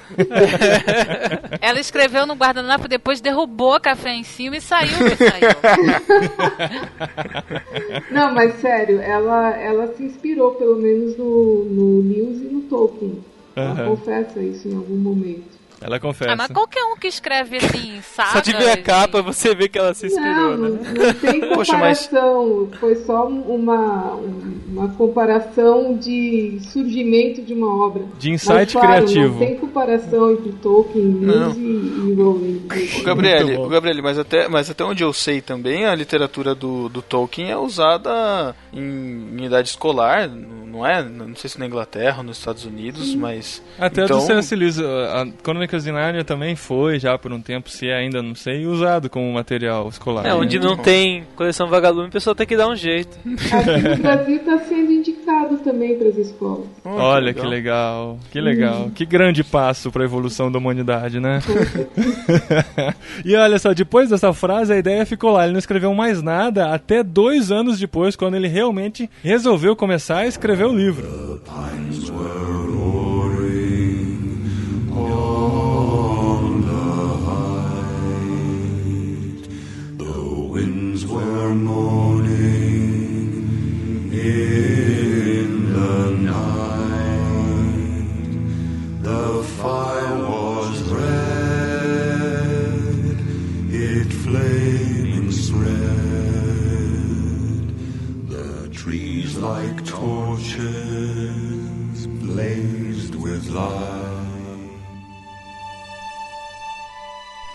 Speaker 3: Ela escreveu no guardanapo, depois derrubou o café em cima e saiu.
Speaker 5: Não, mas sério, ela se inspirou pelo menos no Lewis e no Tolkien. Ela confessa isso em algum momento.
Speaker 1: Ela confessa.
Speaker 3: Mas qualquer um que escreve assim, saga...
Speaker 4: Só de ver a capa, você vê que ela se inspirou,
Speaker 5: não,
Speaker 4: né?
Speaker 5: Não tem comparação. Foi só uma comparação de surgimento de uma obra.
Speaker 1: De insight
Speaker 5: criativo. Não
Speaker 1: criativo.
Speaker 5: tem comparação entre Tolkien, Lewis e Rowling.
Speaker 2: O Gabriele, mas até onde eu sei também, a literatura do Tolkien é usada em idade escolar, não é? Não sei se na Inglaterra ou nos Estados Unidos, mas...
Speaker 1: Até do C.S. Lewis, a Crônicas de Nárnia também foi, já por um tempo, se ainda não sei, usado como material escolar.
Speaker 4: Onde não tem coleção vagalume, o pessoal tem que dar um jeito.
Speaker 5: Aqui no Brasil está sendo indicado também para as escolas.
Speaker 1: Olha, que legal. Que legal. Que grande passo para a evolução da humanidade, né? E olha só, depois dessa frase, a ideia ficou lá. Ele não escreveu mais nada até 2 anos depois, quando ele realmente resolveu começar a escrever o livro.
Speaker 6: Like torches blazed with light.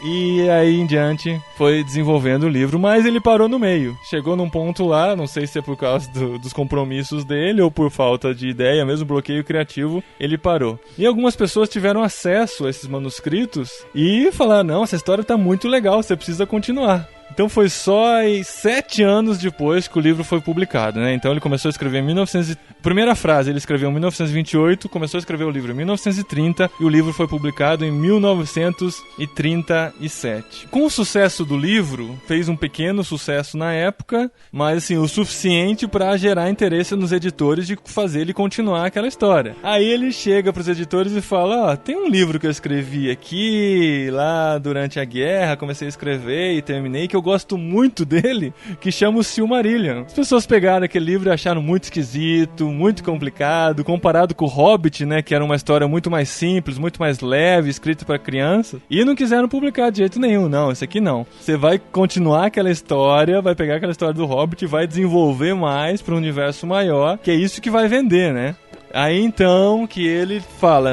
Speaker 1: E aí em diante foi desenvolvendo o livro, mas ele parou no meio. Chegou num ponto lá, não sei se é por causa dos compromissos dele ou por falta de ideia, mesmo bloqueio criativo, ele parou. E algumas pessoas tiveram acesso a esses manuscritos e falaram: não, essa história tá muito legal, você precisa continuar. Então foi só 7 anos depois que o livro foi publicado, né? Então ele começou a escrever em 1900... Primeira frase ele escreveu em 1928, começou a escrever o livro em 1930 e o livro foi publicado em 1937. Com o sucesso do livro, fez um pequeno sucesso na época, mas assim, o suficiente para gerar interesse nos editores de fazer ele continuar aquela história. Aí ele chega para os editores e fala: tem um livro que eu escrevi aqui, lá durante a guerra, comecei a escrever e terminei, que eu gosto muito dele, que chama o Silmarillion. As pessoas pegaram aquele livro e acharam muito esquisito, muito complicado, comparado com o Hobbit, né, que era uma história muito mais simples, muito mais leve, escrita para crianças, e não quiseram publicar de jeito nenhum. Não, esse aqui não. Você vai continuar aquela história, vai pegar aquela história do Hobbit e vai desenvolver mais para um universo maior, que é isso que vai vender, né? Aí então que ele fala: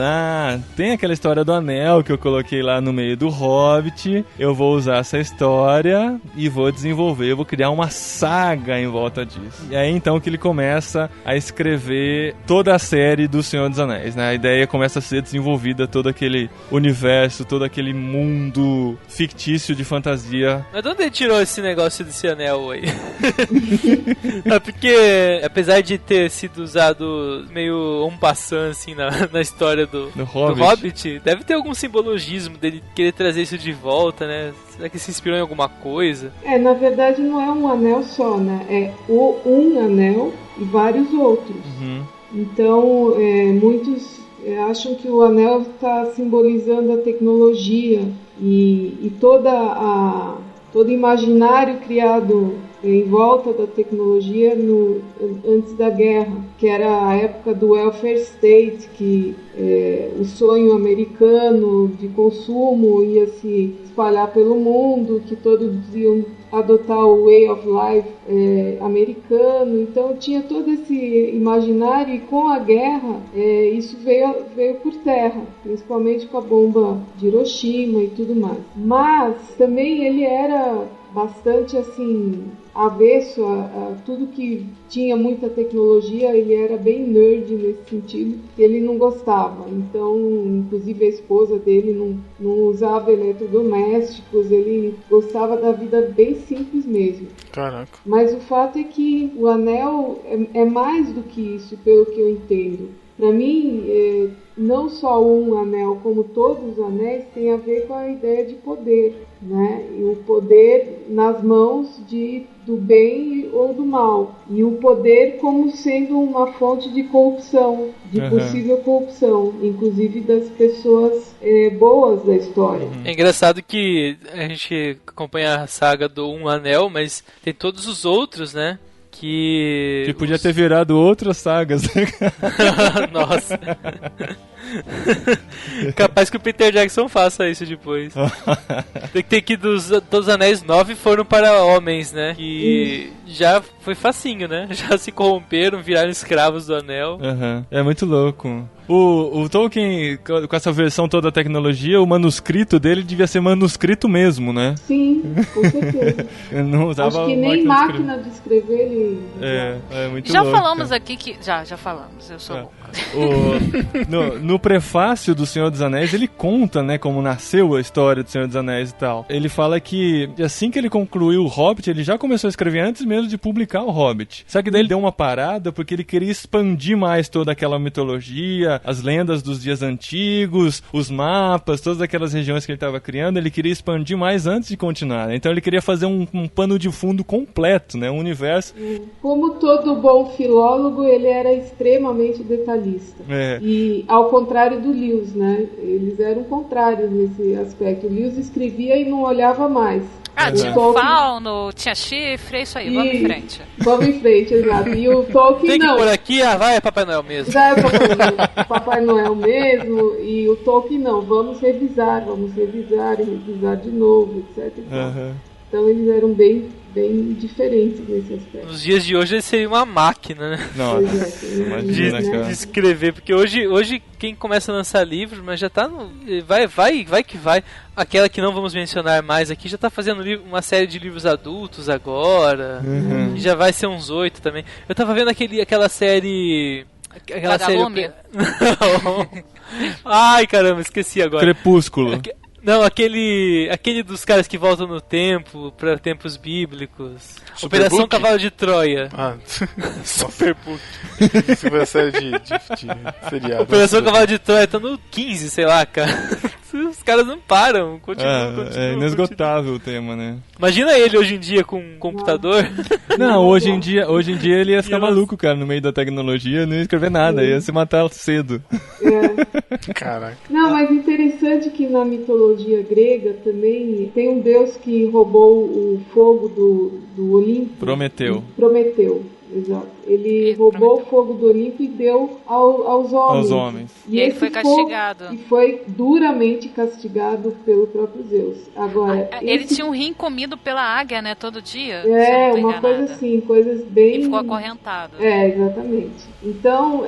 Speaker 1: tem aquela história do anel que eu coloquei lá no meio do Hobbit, eu vou usar essa história e vou desenvolver, eu vou criar uma saga em volta disso. E aí então que ele começa a escrever toda a série do Senhor dos Anéis, né? A ideia começa a ser desenvolvida, todo aquele universo, todo aquele mundo fictício de fantasia.
Speaker 4: Mas de onde ele tirou esse negócio desse anel aí? Porque apesar de ter sido usado meio passant assim na história do Hobbit, deve ter algum simbologismo dele querer trazer isso de volta, né? Será que se inspirou em alguma coisa?
Speaker 5: Na verdade não é um anel só, né? É um anel e vários outros. Uhum. Então, muitos acham que o anel está simbolizando a tecnologia e todo imaginário criado em volta da tecnologia antes da guerra, que era a época do welfare state, que o sonho americano de consumo ia se espalhar pelo mundo, que todos iam adotar o way of life americano. Então tinha todo esse imaginário, e com a guerra isso veio por terra, principalmente com a bomba de Hiroshima e tudo mais. Mas também ele era bastante assim avesso a tudo que tinha muita tecnologia. Ele era bem nerd nesse sentido, ele não gostava. Então, inclusive a esposa dele não usava eletrodomésticos, ele gostava da vida bem simples mesmo.
Speaker 2: Caraca.
Speaker 5: Mas o fato é que o anel é mais do que isso, pelo que eu entendo. Para mim, não só um anel, como todos os anéis, tem a ver com a ideia de poder, né? E o poder nas mãos do bem ou do mal. E o poder como sendo uma fonte de corrupção, de possível corrupção, inclusive das pessoas boas da história.
Speaker 4: É engraçado que a gente acompanha a saga do Um Anel, mas tem todos os outros, né? Que
Speaker 1: podia ter virado outras sagas.
Speaker 4: Nossa. Capaz que o Peter Jackson faça isso depois. Tem que dos anéis 9 foram para homens, né? Que já foi facinho, né? Já se corromperam, viraram escravos do anel.
Speaker 1: É muito louco. O Tolkien, com essa versão toda da tecnologia, o manuscrito dele devia ser manuscrito mesmo, né?
Speaker 5: Sim, com certeza.
Speaker 1: Não usava
Speaker 5: acho que nem máquina de escrever ele...
Speaker 1: É muito
Speaker 3: já
Speaker 1: louco.
Speaker 3: Falamos aqui que... Já falamos, eu sou louca.
Speaker 1: No prefácio do Senhor dos Anéis, ele conta, né, como nasceu a história do Senhor dos Anéis e tal. Ele fala que assim que ele concluiu o Hobbit, ele já começou a escrever antes mesmo de publicar o Hobbit. Só que daí ele deu uma parada porque ele queria expandir mais toda aquela mitologia, as lendas dos dias antigos, os mapas, todas aquelas regiões que ele estava criando, ele queria expandir mais antes de continuar. Então ele queria fazer um pano de fundo completo, né, um universo.
Speaker 5: Como todo bom filólogo, ele era extremamente detalhista. E ao contrário do Lewis, né? Eles eram contrários nesse aspecto. O Lewis escrevia e não olhava mais.
Speaker 3: Tinha fauno, tinha chifre, é isso aí, vamos em frente.
Speaker 5: Vamos em frente, exato. E o Tolkien
Speaker 4: tem que
Speaker 5: não.
Speaker 4: Por aqui, vai, é Papai Noel mesmo.
Speaker 5: Já é Papai Noel mesmo. E o Tolkien não, vamos revisar e revisar de novo, etc. Então eles eram bem diferentes nesse aspecto.
Speaker 4: Nos dias de hoje ele seria uma máquina, né?
Speaker 1: Nossa, imagina, cara.
Speaker 4: De escrever, porque hoje quem começa a lançar livros, mas já tá no... Vai que vai. Aquela que não vamos mencionar mais aqui já tá fazendo uma série de livros adultos agora. E já vai ser uns 8 também. Eu tava vendo aquela série... Aquela
Speaker 3: Vagalume?
Speaker 4: série... Ai, caramba, esqueci agora.
Speaker 1: Crepúsculo.
Speaker 4: Não, aquele dos caras que voltam no tempo, pra tempos bíblicos. Operação
Speaker 2: Superbook?
Speaker 4: Cavalo de Troia.
Speaker 2: Superbook. Isso foi a série de seriado.
Speaker 4: Operação Cavalo de Troia tá no 15, sei lá, cara. Os caras não param, continuam.
Speaker 1: É inesgotável o tema, né?
Speaker 4: Imagina ele hoje em dia com um computador.
Speaker 1: Não, hoje em dia ele ia ficar maluco, cara, no meio da tecnologia, não ia escrever nada, ia se matar cedo.
Speaker 2: Caraca.
Speaker 5: Não, mas interessante que na mitologia grega também tem um deus que roubou o fogo do Olimpo. Prometeu, exato. Ele roubou o fogo do Olimpo e deu aos homens.
Speaker 3: E ele foi castigado.
Speaker 5: E foi duramente castigado pelo próprio Zeus. Agora,
Speaker 3: ele tinha um rim comido pela águia, né, todo dia.
Speaker 5: Uma coisa assim, coisas bem...
Speaker 3: Ele ficou acorrentado.
Speaker 5: Exatamente. Então,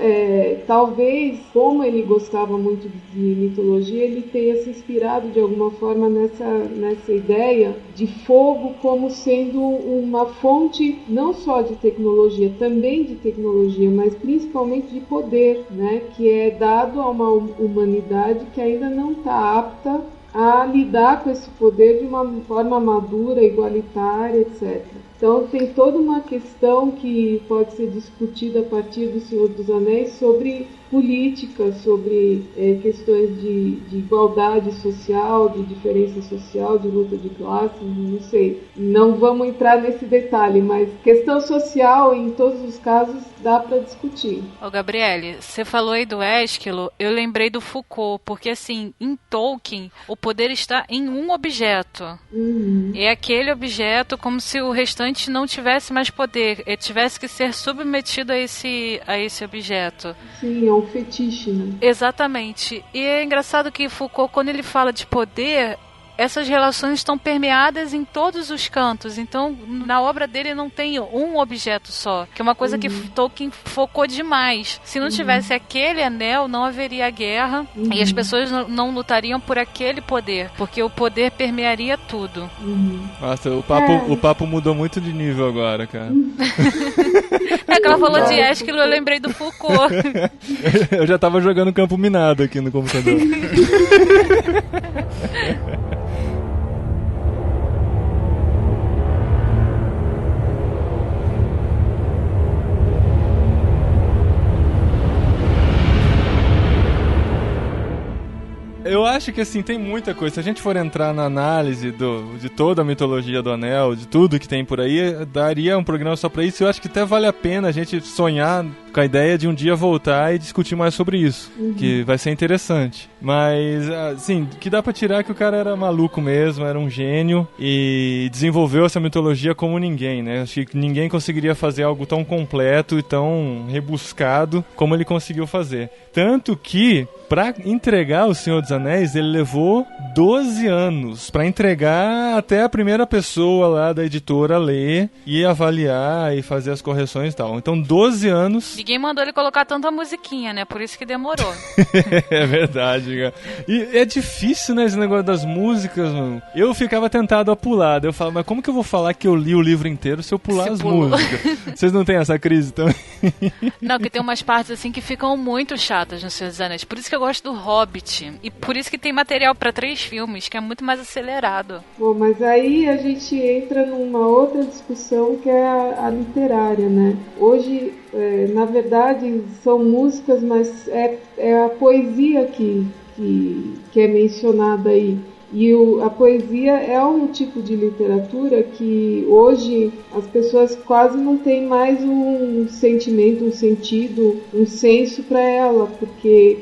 Speaker 5: talvez, como ele gostava muito de mitologia, ele tenha se inspirado de alguma forma nessa ideia de fogo como sendo uma fonte não só de tecnologia, também de tecnologia, mas principalmente de poder, né, que é dado a uma humanidade que ainda não está apta a lidar com esse poder de uma forma madura, igualitária, etc. Então tem toda uma questão que pode ser discutida a partir do Senhor dos Anéis sobre política, sobre questões de igualdade social, de diferença social, de luta de classes, não sei. Não vamos entrar nesse detalhe, mas questão social, em todos os casos, dá para discutir.
Speaker 3: Ô, Gabriele, você falou aí do Ésquilo, eu lembrei do Foucault, porque assim, em Tolkien, o poder está em um objeto. É aquele objeto como se o restante não tivesse mais poder, ele tivesse que ser submetido a esse objeto.
Speaker 5: Sim, é um fetiche, né?
Speaker 3: Exatamente. E é engraçado que Foucault, quando ele fala de poder, essas relações estão permeadas em todos os cantos. Então, na obra dele não tem um objeto só, que é uma coisa que Tolkien focou demais. Se não tivesse aquele anel, não haveria guerra e as pessoas não lutariam por aquele poder, porque o poder permearia tudo.
Speaker 1: Nossa, o papo mudou muito de nível agora, cara.
Speaker 3: É que ela falou de Esquilo, eu lembrei do Foucault.
Speaker 1: Eu já tava jogando campo minado aqui no computador. Eu acho que, assim, tem muita coisa. Se a gente for entrar na análise de toda a mitologia do Anel, de tudo que tem por aí, daria um programa só pra isso. Eu acho que até vale a pena a gente sonhar com a ideia de um dia voltar e discutir mais sobre isso, que vai ser interessante. Mas, assim, que dá pra tirar que o cara era maluco mesmo, era um gênio e desenvolveu essa mitologia como ninguém, né? Acho que ninguém conseguiria fazer algo tão completo e tão rebuscado como ele conseguiu fazer. Tanto que, pra entregar O Senhor dos Anéis, ele levou 12 anos pra entregar até a primeira pessoa lá da editora ler e avaliar e fazer as correções e tal. Então, 12 anos.
Speaker 3: Ninguém mandou ele colocar tanta musiquinha, né? Por isso que demorou.
Speaker 1: É verdade, cara. E é difícil, né, esse negócio das músicas, mano. Eu ficava tentado a pular. Eu falava, mas como que eu vou falar que eu li o livro inteiro se eu pular as músicas? Vocês não têm essa crise também?
Speaker 3: Não, que tem umas partes assim que ficam muito chatas no Senhor dos Anéis. Por isso que eu gosto do Hobbit. E por isso que tem material pra 3 filmes, que é muito mais acelerado.
Speaker 5: Bom, mas aí a gente entra numa outra discussão que é a literária, né? Hoje, na verdade, são músicas, mas é a poesia que é mencionada aí. E a poesia é um tipo de literatura que hoje as pessoas quase não têm mais um sentimento, um sentido, um senso para ela, porque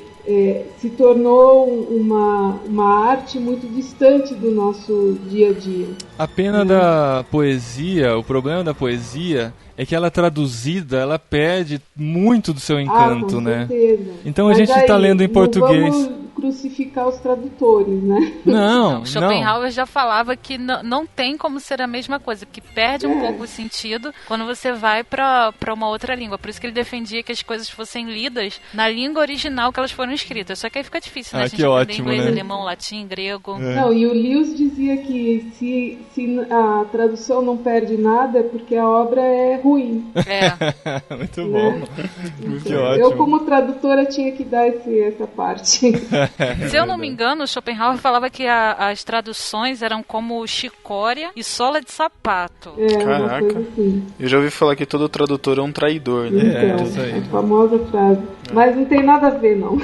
Speaker 5: se tornou uma arte muito distante do nosso dia a dia.
Speaker 1: A pena da poesia, o problema da poesia é que ela traduzida, ela perde muito do seu encanto,
Speaker 5: com
Speaker 1: né?
Speaker 5: certeza.
Speaker 1: Então a gente está lendo em português.
Speaker 5: Vamos crucificar os tradutores, né?
Speaker 1: Não.
Speaker 3: Schopenhauer já falava que não tem como ser a mesma coisa, que perde um pouco o sentido quando você vai para uma outra língua. Por isso que ele defendia que as coisas fossem lidas na língua original que elas foram escritas. Só que aí fica difícil, né? A gente aprender inglês, né? Alemão, latim, grego.
Speaker 5: Não, e o Lewis dizia que se a tradução não perde nada é porque a obra é ruim.
Speaker 1: Muito bom. Que ótimo.
Speaker 5: Eu, como tradutora, tinha que dar essa parte.
Speaker 3: Se eu não me engano, Schopenhauer falava que as traduções eram como chicória e sola de sapato.
Speaker 2: Caraca.
Speaker 5: Assim.
Speaker 2: Eu já ouvi falar que todo tradutor é um traidor, né?
Speaker 5: Então,
Speaker 1: isso aí.
Speaker 5: a famosa frase. Mas não tem nada a ver, não.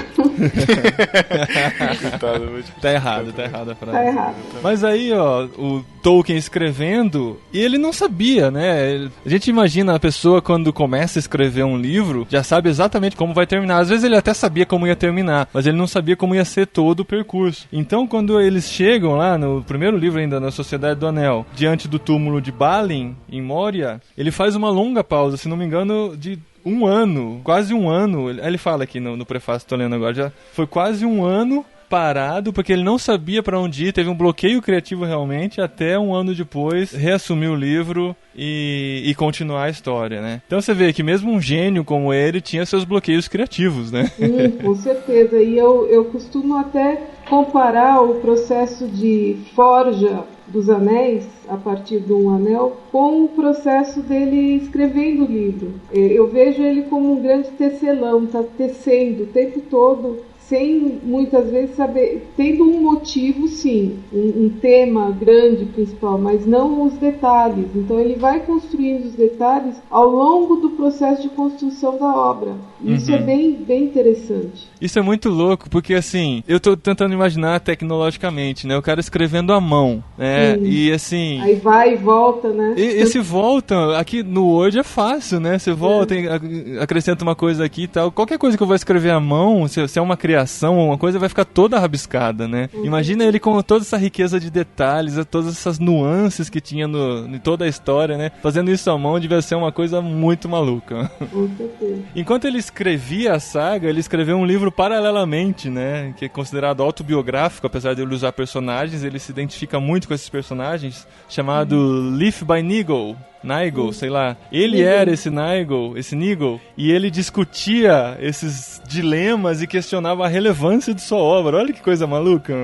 Speaker 1: Tá errado a frase.
Speaker 5: Tá errado.
Speaker 1: Mas aí, ó, o Tolkien escrevendo, e ele não sabia, né? A gente imagina a pessoa quando começa a escrever um livro, já sabe exatamente como vai terminar. Às vezes ele até sabia como ia terminar, mas ele não sabia como ia ser todo o percurso. Então, quando eles chegam lá no primeiro livro ainda, na Sociedade do Anel, diante do túmulo de Balin, em Moria, ele faz uma longa pausa, se não me engano, de 1 ano, quase 1 ano. Ele fala aqui no prefácio, tô lendo agora, já foi quase 1 ano parado, porque ele não sabia para onde ir, teve um bloqueio criativo realmente, até 1 ano depois reassumir o livro e continuar a história, né? Então você vê que mesmo um gênio como ele tinha seus bloqueios criativos, né?
Speaker 5: Com certeza, e eu costumo até comparar o processo de forja dos anéis, a partir de um anel, com o processo dele escrevendo o livro. Eu vejo ele como um grande tecelão, tá tecendo o tempo todo, sem muitas vezes saber, tendo um motivo, sim, um tema grande principal, mas não os detalhes. Então ele vai construindo os detalhes ao longo do processo de construção da obra. Isso é bem interessante.
Speaker 1: Isso é muito louco, porque assim, eu tô tentando imaginar tecnologicamente, né? O cara escrevendo à mão, né? E assim...
Speaker 5: Aí vai e volta, né?
Speaker 1: Esse volta, aqui no Word é fácil, né? Você volta, acrescenta uma coisa aqui e tal. Qualquer coisa que eu vou escrever à mão, se é uma criação, criação, uma coisa vai ficar toda rabiscada, né? Imagina ele com toda essa riqueza de detalhes, todas essas nuances que tinha em toda a história, né? Fazendo isso à mão devia ser uma coisa muito maluca. Enquanto ele escrevia a saga, ele escreveu um livro paralelamente, né? Que é considerado autobiográfico, apesar de ele usar personagens, ele se identifica muito com esses personagens, chamado Leaf by Nigel, sei lá. Ele era esse Nigel, e ele discutia esses dilemas e questionava a relevância de sua obra. Olha que coisa maluca.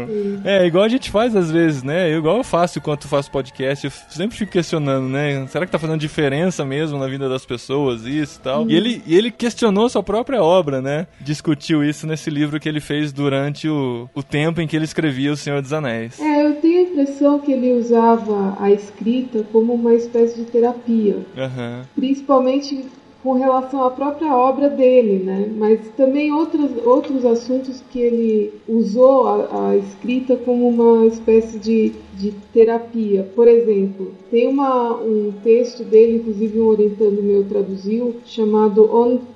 Speaker 1: É, igual a gente faz às vezes, né? Igual eu faço enquanto faço podcast, eu sempre fico questionando, né? Será que tá fazendo diferença mesmo na vida das pessoas, isso e tal? E ele questionou sua própria obra, né? Discutiu isso nesse livro que ele fez durante o tempo em que ele escrevia O Senhor dos Anéis.
Speaker 5: Eu tenho a impressão que ele usava a escrita como uma espécie de terapia. Principalmente com relação à própria obra dele, né? Mas também outros assuntos que ele usou a escrita como uma espécie de terapia. Por exemplo, tem um texto dele, inclusive um orientando meu traduziu, chamado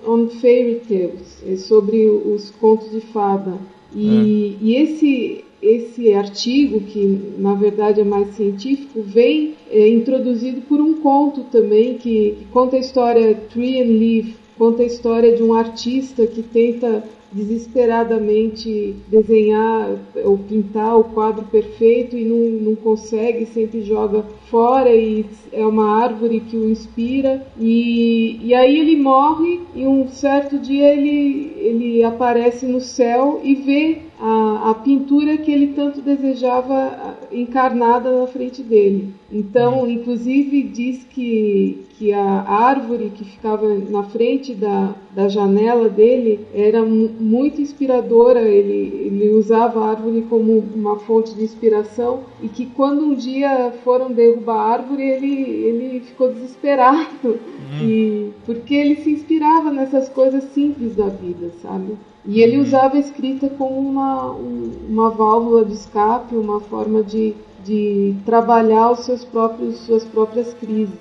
Speaker 5: On Fairy Tales, sobre os contos de fada. E esse artigo, que na verdade é mais científico, vem introduzido por um conto também que conta a história Tree and Leaf, conta a história de um artista que tenta desesperadamente desenhar ou pintar o quadro perfeito e não consegue, sempre joga fora, e é uma árvore que o inspira, e aí ele morre, e um certo dia ele aparece no céu e vê a pintura que ele tanto desejava encarnada na frente dele. Então, inclusive, diz que a árvore que ficava na frente da janela dele era muito inspiradora, ele usava a árvore como uma fonte de inspiração, e que quando um dia foram derrubar a árvore, ele ficou desesperado, porque ele se inspirava nessas coisas simples da vida, sabe? E ele usava a escrita como uma válvula de escape, uma forma de trabalhar suas próprias crises.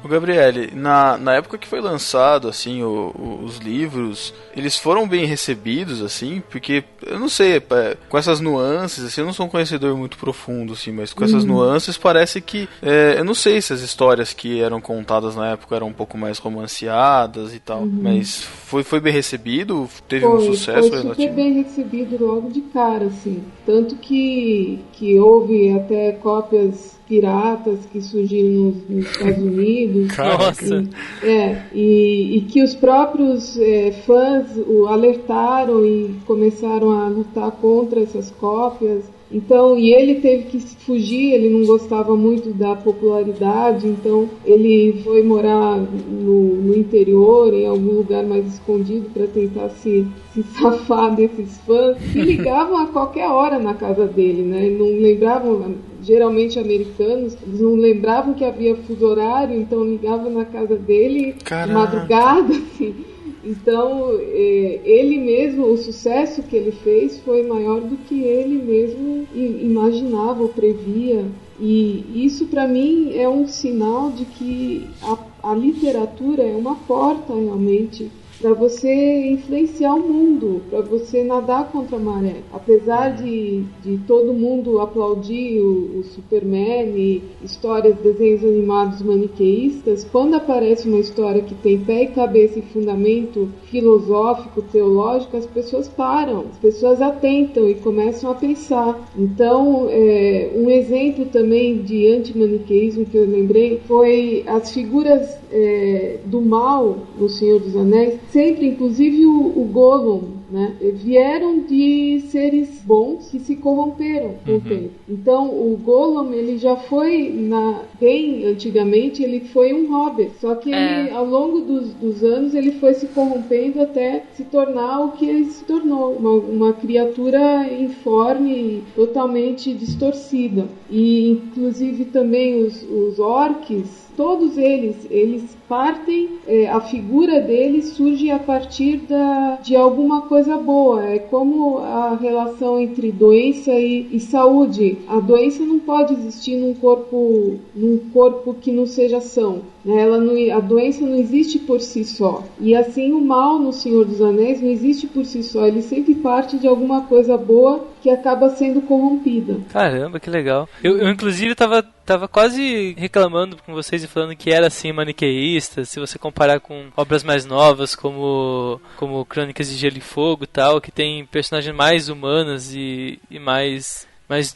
Speaker 2: O Gabriele, na época que foi lançado assim os livros, eles foram bem recebidos assim, porque eu não sei, com essas nuances assim, eu não sou um conhecedor muito profundo assim, mas com essas nuances parece que eu não sei se as histórias que eram contadas na época eram um pouco mais romanceadas e tal, mas foi bem recebido, teve um sucesso relativo.
Speaker 5: Foi super bem recebido logo de cara, assim, tanto que houve até cópias piratas que surgiram nos Estados Unidos.
Speaker 4: Nossa!
Speaker 5: E que os próprios fãs alertaram e começaram a lutar contra essas cópias. Então, e ele teve que fugir, ele não gostava muito da popularidade, então ele foi morar no interior, em algum lugar mais escondido, para tentar se safar desses fãs, que ligavam a qualquer hora na casa dele, né? Não lembravam, geralmente americanos, eles não lembravam que havia fuso horário, então ligavam na casa dele de madrugada, assim. Então, ele mesmo, o sucesso que ele fez foi maior do que ele mesmo imaginava ou previa. E isso, para mim, é um sinal de que a literatura é uma porta, realmente, para você influenciar o mundo, para você nadar contra a maré. Apesar de todo mundo aplaudir o Superman e histórias, desenhos animados maniqueístas, quando aparece uma história que tem pé e cabeça e fundamento filosófico, teológico, as pessoas param, as pessoas atentam e começam a pensar. Então, um exemplo também de antimaniqueísmo que eu lembrei foi as figuras do mal no Senhor dos Anéis, sempre, inclusive o Gollum, né, vieram de seres bons que se corromperam com o tempo. Então, o Gollum, ele já foi, bem antigamente, ele foi um hobbit, só que ele, ao longo dos anos, ele foi se corrompendo até se tornar o que ele se tornou, uma criatura informe, totalmente distorcida. E, inclusive, também os orcs, todos eles partem, a figura deles surge a partir de alguma coisa boa. É como a relação entre doença e saúde. A doença não pode existir num corpo que não seja são. A doença não existe por si só. E assim o mal no Senhor dos Anéis não existe por si só. Ele sempre parte de alguma coisa boa que acaba sendo corrompida.
Speaker 4: Caramba, que legal. Eu inclusive tava quase reclamando com vocês e falando que era assim maniqueísta, se você comparar com obras mais novas como Crônicas de Gelo e Fogo e tal, que tem personagens mais humanas e mais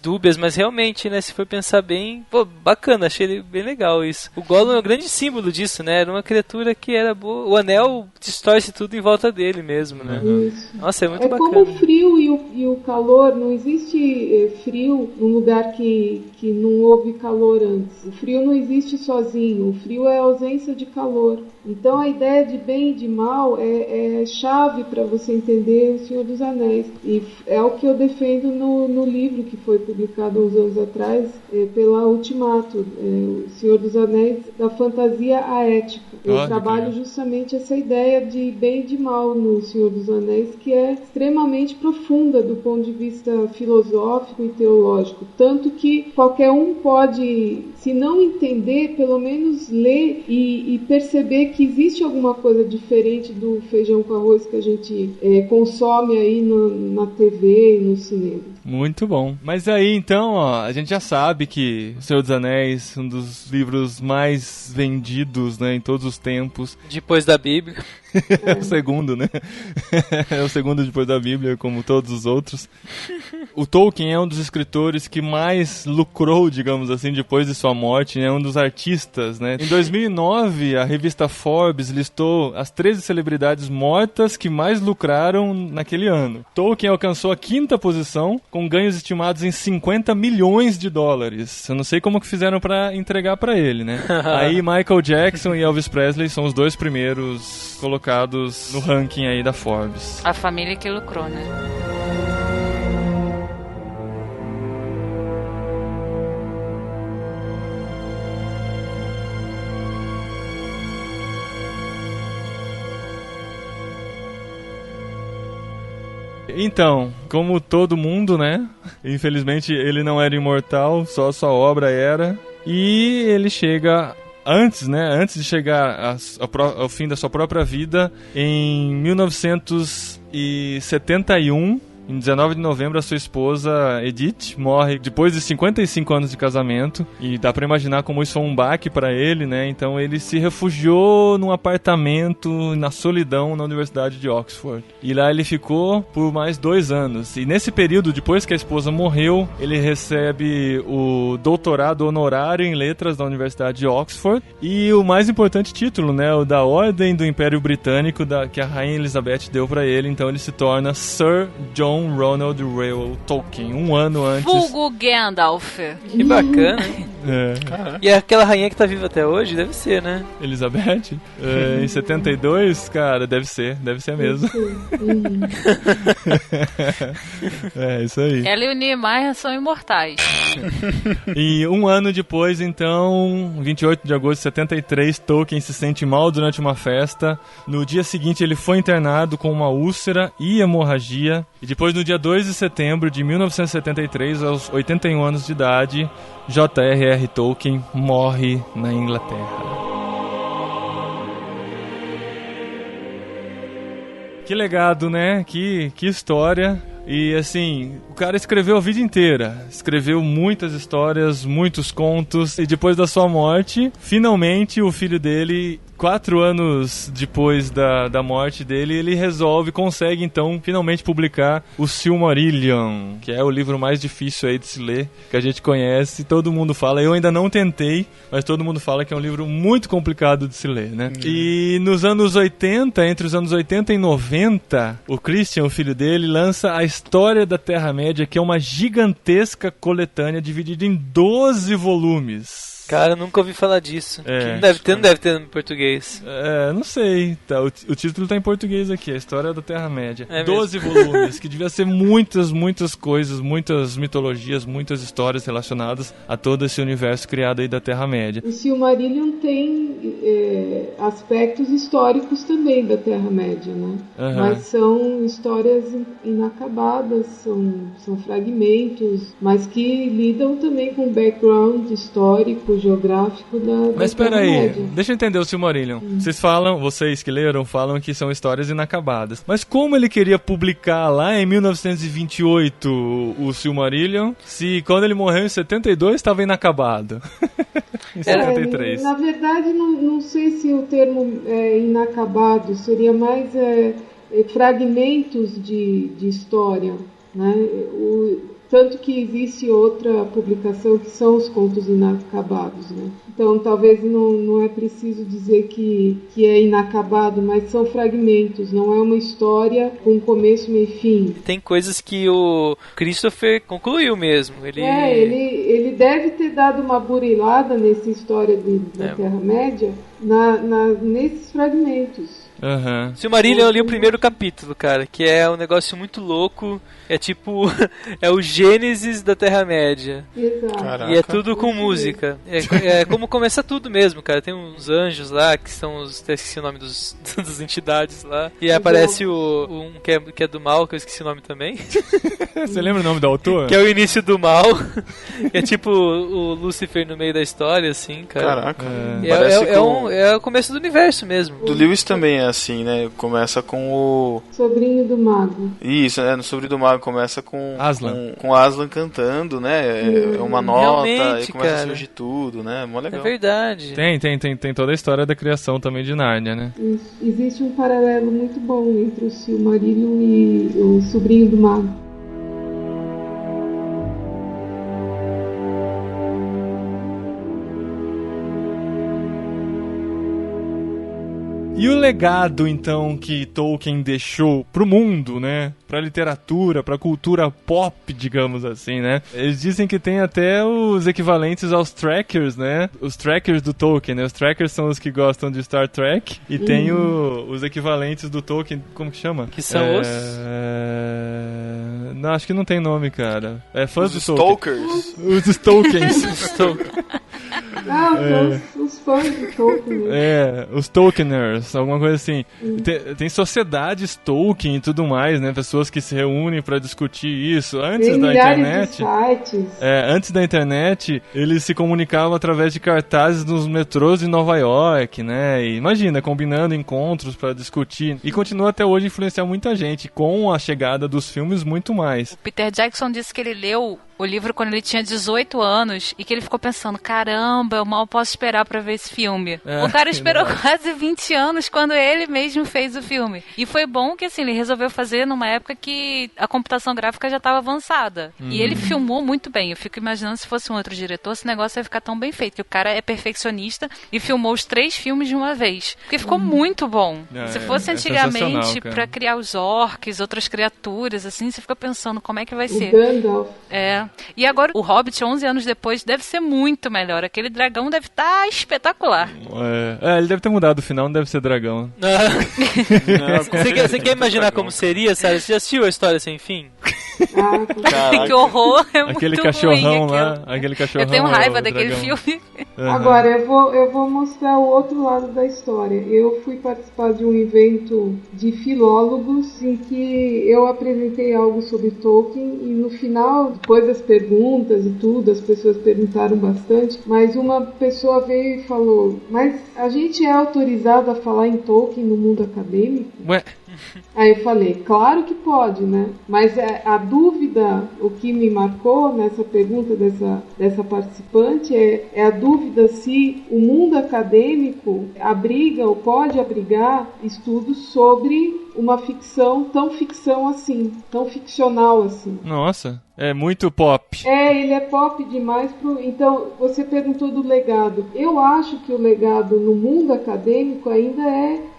Speaker 4: dúbias, mas realmente, né, se for pensar bem, pô, bacana, achei ele bem legal isso. O Gollum é um grande símbolo disso, né, era uma criatura que era boa, o anel distorce tudo em volta dele mesmo, né.
Speaker 5: Isso.
Speaker 4: Nossa, é muito bacana.
Speaker 5: É como o frio e o calor, não existe frio num lugar que não houve calor antes. O frio não existe sozinho, o frio é a ausência de calor. Então a ideia de bem e de mal é chave para você entender o Senhor dos Anéis. E é o que eu defendo no livro que foi publicado há uns anos atrás pela Ultimato, o Senhor dos Anéis, da fantasia à ética. Eu trabalho justamente essa ideia de bem e de mal no Senhor dos Anéis, que é extremamente profunda do ponto de vista filosófico e teológico. Tanto que qualquer um pode, se não entender, pelo menos ler e perceber que existe alguma coisa diferente do feijão com arroz que a gente consome aí na TV e no cinema.
Speaker 1: Muito bom. Mas aí, então, a gente já sabe que O Senhor dos Anéis, um dos livros mais vendidos, né, em todos os tempos.
Speaker 4: Depois da Bíblia.
Speaker 1: É o segundo, né? É o segundo depois da Bíblia, como todos os outros. O Tolkien é um dos escritores que mais lucrou, digamos assim, depois de sua morte, né? Um dos artistas, né? Em 2009, a revista Forbes listou as 13 celebridades mortas que mais lucraram naquele ano. Tolkien alcançou a 5ª posição, com ganhos estimados em 50 milhões de dólares. Eu não sei como que fizeram pra entregar pra ele, né? Aí Michael Jackson e Elvis Presley são os 2 primeiros colocados no ranking aí da Forbes.
Speaker 3: A família que lucrou, né?
Speaker 1: Então, como todo mundo, né? Infelizmente ele não era imortal, só a sua obra era. E ele chega antes de chegar ao fim da sua própria vida, em 1971, em 19 de novembro, a sua esposa, Edith, morre depois de 55 anos de casamento. E dá pra imaginar como isso foi um baque pra ele, né? Então ele se refugiou num apartamento na solidão na Universidade de Oxford. E lá ele ficou por mais 2 anos. E nesse período, depois que a esposa morreu, ele recebe o doutorado honorário em letras da Universidade de Oxford. E o mais importante título, né? O da Ordem do Império Britânico, que a Rainha Elizabeth deu pra ele. Então ele se torna Sir John Ronald Reuel Tolkien, um ano antes.
Speaker 3: Vulgo Gandalf.
Speaker 4: Que bacana, hein? E aquela rainha que tá viva até hoje, deve ser, né?
Speaker 1: Elizabeth? Em 72, cara, deve ser mesmo. Isso aí.
Speaker 3: Ela e o Niemeyer são imortais.
Speaker 1: E um ano depois, então, 28 de agosto de 73, Tolkien se sente mal durante uma festa. No dia seguinte ele foi internado com uma úlcera e hemorragia. E depois, no dia 2 de setembro de 1973, aos 81 anos de idade, J.R.R. Tolkien morre na Inglaterra. Que legado, né? Que história. E assim, o cara escreveu a vida inteira, escreveu muitas histórias, muitos contos, e depois da sua morte, finalmente o filho dele, 4 anos depois da morte dele, ele consegue então finalmente publicar o Silmarillion, que é o livro mais difícil aí de se ler, que a gente conhece, todo mundo fala, eu ainda não tentei, mas todo mundo fala que é um livro muito complicado de se ler, né? E nos anos 80, entre os anos 80 e 90, o Christian, o filho dele, lança a História da Terra-média, que é uma gigantesca coletânea dividida em 12 volumes.
Speaker 4: Cara, eu nunca ouvi falar disso. Não deve ter no português.
Speaker 1: Não sei. Tá, o título tá em português aqui, a História da Terra-média. 12 volumes, que devia ser muitas coisas, muitas mitologias, muitas histórias relacionadas a todo esse universo criado aí da Terra-média.
Speaker 5: O Silmarillion tem aspectos históricos também da Terra-média, né?
Speaker 1: Uhum.
Speaker 5: Mas são histórias inacabadas, são fragmentos, mas que lidam também com o background histórico, geográfico da
Speaker 1: Mas espera aí,
Speaker 5: Terra-média.
Speaker 1: deixa eu entender o Silmarillion. Vocês que leram, falam que são histórias inacabadas. Mas como ele queria publicar lá em 1928 o Silmarillion, se quando ele morreu em 72 estava inacabado? Em 73.
Speaker 5: Na verdade, não sei se o termo é inacabado, seria mais fragmentos de história, né? Tanto que existe outra publicação que são os contos inacabados, né? Então talvez não é preciso dizer que é inacabado, mas são fragmentos, não é uma história com começo, meio e fim.
Speaker 4: Tem coisas que o Christopher concluiu mesmo.
Speaker 5: Ele deve ter dado uma burilada nessa história da Terra-média nesses fragmentos.
Speaker 1: Uhum.
Speaker 4: Silmarillion eu li o primeiro capítulo, cara, que é um negócio muito louco. É tipo, é o Gênesis da Terra-média.
Speaker 5: Exato.
Speaker 2: Caraca.
Speaker 4: E é tudo com música. É como começa tudo mesmo, cara. Tem uns anjos lá, que são esqueci o nome das entidades lá. E aparece um que é do mal, que eu esqueci o nome também.
Speaker 1: Você lembra o nome do autor?
Speaker 4: Que é o início do mal. É tipo o Lúcifer no meio da história, assim, cara.
Speaker 2: Caraca.
Speaker 4: É o começo do universo mesmo.
Speaker 2: Do Lewis também é assim, né? Começa com o
Speaker 5: Sobrinho do Mago.
Speaker 2: Isso, no Sobrinho do Mago começa com
Speaker 1: Aslan.
Speaker 2: com Aslan cantando, né? É uma nota
Speaker 4: Realmente,
Speaker 2: e começa
Speaker 4: cara.
Speaker 2: a surgir tudo, né? Mó legal.
Speaker 4: É verdade.
Speaker 1: Tem toda a história da criação também de Nárnia, né?
Speaker 5: Existe um paralelo muito bom entre o Silmarillion e o Sobrinho do Mago.
Speaker 1: E o legado, então, que Tolkien deixou pro mundo, né? Pra literatura, pra cultura pop, digamos assim, né? Eles dizem que tem até os equivalentes aos trackers, né? Os trackers do Tolkien, né? Os trackers são os que gostam de Star Trek. E tem os equivalentes do Tolkien, como que chama?
Speaker 4: Que são
Speaker 1: Não, acho que não tem nome, cara. É fãs
Speaker 2: Os
Speaker 1: do Tolkien.
Speaker 2: Stalkers.
Speaker 1: Os Tolkiens.
Speaker 5: Os fãs do Tolkien.
Speaker 1: Os Tolkieners, alguma coisa assim. Tem sociedades Tolkien e tudo mais, né? Pessoas que se reúnem pra discutir isso. Antes
Speaker 5: Tem
Speaker 1: da
Speaker 5: milhares
Speaker 1: internet.
Speaker 5: de sites.
Speaker 1: Antes da internet, eles se comunicavam através de cartazes nos metrôs de Nova York, né? E imagina, combinando encontros pra discutir. E continua até hoje a influenciar muita gente, com a chegada dos filmes, muito mais.
Speaker 3: O Peter Jackson disse que ele leu o livro quando ele tinha 18 anos e que ele ficou pensando, caramba, eu mal posso esperar pra ver esse filme. O cara esperou quase 20 anos quando ele mesmo fez o filme. E foi bom que, assim, ele resolveu fazer numa época que a computação gráfica já estava avançada. E ele filmou muito bem. Eu fico imaginando se fosse um outro diretor, esse negócio ia ficar tão bem feito, que o cara é perfeccionista e filmou os 3 filmes de uma vez. Porque ficou muito bom. Se fosse antigamente pra criar os orcs, outras criaturas, assim, você fica pensando como é que vai ser.
Speaker 5: Gandalf.
Speaker 3: E agora o Hobbit, 11 anos depois, deve ser muito melhor. Aquele dragão deve estar espetacular.
Speaker 1: Ele deve ter mudado o final, não deve ser dragão.
Speaker 4: Você quer imaginar como seria, Sarah? Você já assistiu A História Sem Fim?
Speaker 3: Que horror!
Speaker 1: Aquele
Speaker 3: muito
Speaker 1: cachorrão
Speaker 3: ruim,
Speaker 1: lá. Aquele cachorrão.
Speaker 3: Eu tenho raiva daquele filme.
Speaker 5: Agora, eu vou mostrar o outro lado da história. Eu fui participar de um evento de filólogos em que eu apresentei algo sobre Tolkien e no final, depois das perguntas e tudo, as pessoas perguntaram bastante, mas uma pessoa veio e falou, mas a gente é autorizado a falar em Tolkien no mundo acadêmico?
Speaker 1: Ué?
Speaker 5: Aí eu falei, claro que pode, né? Mas a dúvida, o que me marcou nessa pergunta dessa participante é a dúvida se o mundo acadêmico abriga ou pode abrigar estudos sobre uma ficção tão ficção assim, tão ficcional assim.
Speaker 1: Nossa, é muito pop.
Speaker 5: Ele é pop demais. Então, você perguntou do legado. Eu acho que o legado no mundo acadêmico ainda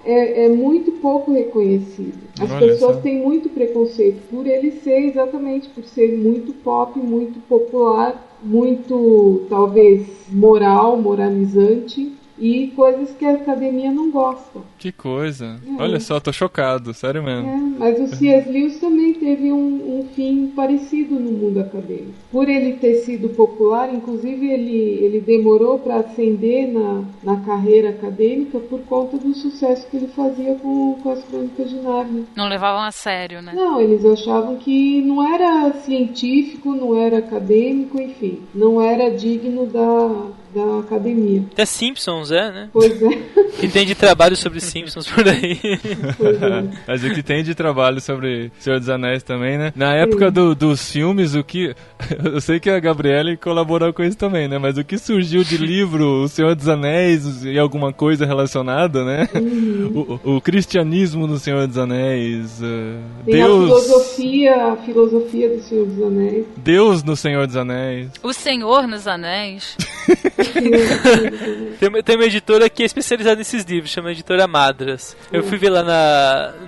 Speaker 5: é muito pouco reconhecido. As pessoas têm muito preconceito por ele ser, exatamente por ser muito pop, muito popular, muito, talvez, moralizante. e coisas que a academia não gosta.
Speaker 1: Que coisa. Olha só, tô chocado, sério mesmo.
Speaker 5: Mas o C.S. Lewis também teve um fim parecido no mundo acadêmico. Por ele ter sido popular, inclusive ele demorou para ascender na carreira acadêmica por conta do sucesso que ele fazia com as Crônicas de Nárnia.
Speaker 3: Não levavam a sério, né?
Speaker 5: Não, eles achavam que não era científico, não era acadêmico, enfim, não era digno da academia.
Speaker 4: Até Simpsons, né?
Speaker 5: Pois é.
Speaker 4: Que tem de trabalho sobre Simpsons por aí.
Speaker 5: Pois é.
Speaker 1: Mas o que tem de trabalho sobre Senhor dos Anéis também, né? Na época dos filmes, o que... Eu sei que a Gabriele colaborou com isso também, né? Mas o que surgiu de livro, O Senhor dos Anéis e alguma coisa relacionada, né? O cristianismo no Senhor dos Anéis,
Speaker 5: tem
Speaker 1: Deus...
Speaker 5: a filosofia do Senhor dos Anéis.
Speaker 1: Deus no Senhor dos Anéis.
Speaker 3: O Senhor nos Anéis.
Speaker 4: Tem uma editora que é especializada nesses livros, chama Editora Madras. Eu fui ver lá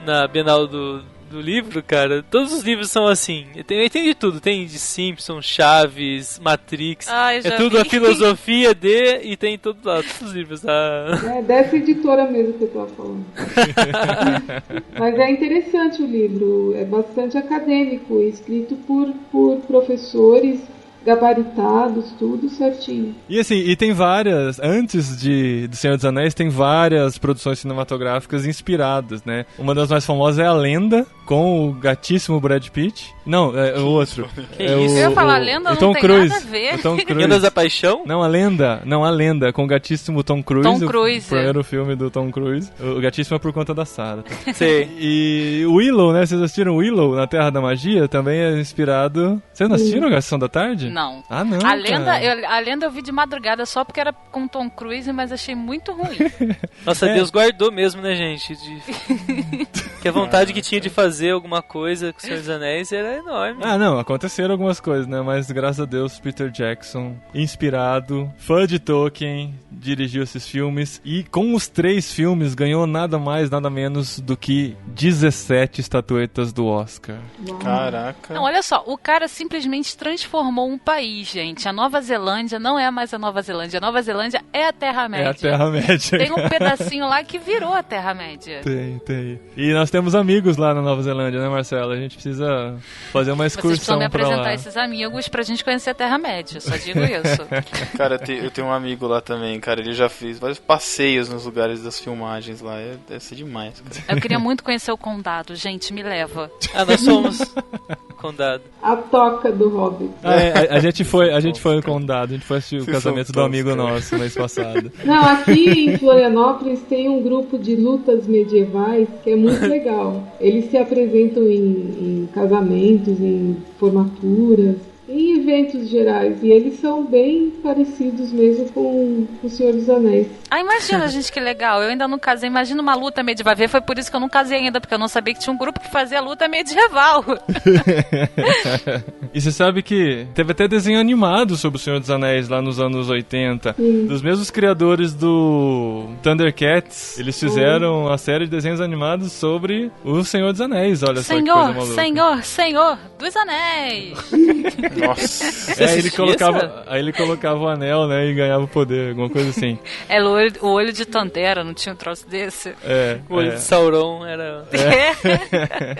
Speaker 4: na Bienal do livro, cara. Todos os livros são assim. Tem de tudo. Tem de Simpsons, Chaves, Matrix.
Speaker 3: Ai,
Speaker 4: é tudo a filosofia e tem todos os livros.
Speaker 5: É dessa editora mesmo que eu tava falando. Mas é interessante o livro. É bastante acadêmico, escrito por professores gabaritados, tudo certinho.
Speaker 1: E assim, e tem várias, antes do Senhor dos Anéis, tem várias produções cinematográficas inspiradas, né? Uma das mais famosas é A Lenda, com o gatíssimo Brad Pitt. Não, é o outro.
Speaker 4: Que
Speaker 1: é
Speaker 4: isso?
Speaker 3: Eu ia falar, a Lenda não
Speaker 1: Tom
Speaker 3: tem
Speaker 1: Cruise.
Speaker 3: nada a ver.
Speaker 1: O Tom Cruise.
Speaker 4: Lendas da Paixão?
Speaker 1: Não, A Lenda, com o gatíssimo Tom Cruise.
Speaker 3: Tom Cruise.
Speaker 1: O primeiro filme do Tom Cruise. O gatíssimo é por conta da Sarah.
Speaker 4: Sei.
Speaker 1: E o Willow, né? Vocês assistiram Willow, na Terra da Magia? Também é inspirado... Vocês não assistiram a Sessão da Tarde?
Speaker 3: Não.
Speaker 1: Ah, não,
Speaker 3: A Lenda,
Speaker 1: cara.
Speaker 3: a Lenda eu vi de madrugada só porque era com Tom Cruise, mas achei muito ruim.
Speaker 4: Nossa, Deus guardou mesmo, né, gente? Que a vontade que tinha de fazer alguma coisa com o Senhor dos Anéis era enorme.
Speaker 1: Ah, não, aconteceram algumas coisas, né? Mas graças a Deus, Peter Jackson, inspirado, fã de Tolkien, dirigiu esses filmes e com os 3 filmes ganhou nada mais, nada menos do que 17 estatuetas do Oscar.
Speaker 2: Caraca.
Speaker 3: Não, olha só, o cara simplesmente transformou um país, gente. A Nova Zelândia não é mais a Nova Zelândia. A Nova Zelândia é a Terra-média.
Speaker 1: É a Terra-média.
Speaker 3: Tem um pedacinho lá que virou a Terra-média.
Speaker 1: Tem. E nós temos amigos lá na Nova Zelândia, né, Marcela? A gente precisa fazer uma
Speaker 3: Vocês precisam
Speaker 1: excursão
Speaker 3: me
Speaker 1: pra
Speaker 3: apresentar
Speaker 1: lá.
Speaker 3: esses amigos pra gente conhecer a Terra-média. Só digo isso.
Speaker 2: Cara, eu tenho um amigo lá também, cara. Ele já fez vários passeios nos lugares das filmagens lá. Deve ser demais, cara.
Speaker 3: Eu queria muito conhecer o condado. Gente, me leva.
Speaker 4: Ah, nós somos condado.
Speaker 5: A toca do Hobbit.
Speaker 1: A gente foi no condado, a gente foi assistir o casamento do amigo nosso mês passado.
Speaker 5: Não, aqui em Florianópolis tem um grupo de lutas medievais que é muito legal. Eles se apresentam em casamentos, em formaturas, em eventos gerais. E eles são bem parecidos mesmo com o Senhor dos Anéis.
Speaker 3: Ah, imagina, gente, que legal. Eu ainda não casei. Imagina uma luta medieval. Foi por isso que eu não casei ainda, porque eu não sabia que tinha um grupo que fazia luta medieval.
Speaker 1: E você sabe que teve até desenho animado sobre o Senhor dos Anéis lá nos anos 80. Dos mesmos criadores do Thundercats. Eles fizeram a série de desenhos animados sobre o Senhor dos Anéis. Olha só que coisa maluca.
Speaker 3: Senhor dos Anéis.
Speaker 2: Nossa.
Speaker 1: Aí ele colocava o anel, né, e ganhava o poder, alguma coisa assim.
Speaker 3: É o olho de Tantera, não tinha um troço desse?
Speaker 4: O olho de Sauron era...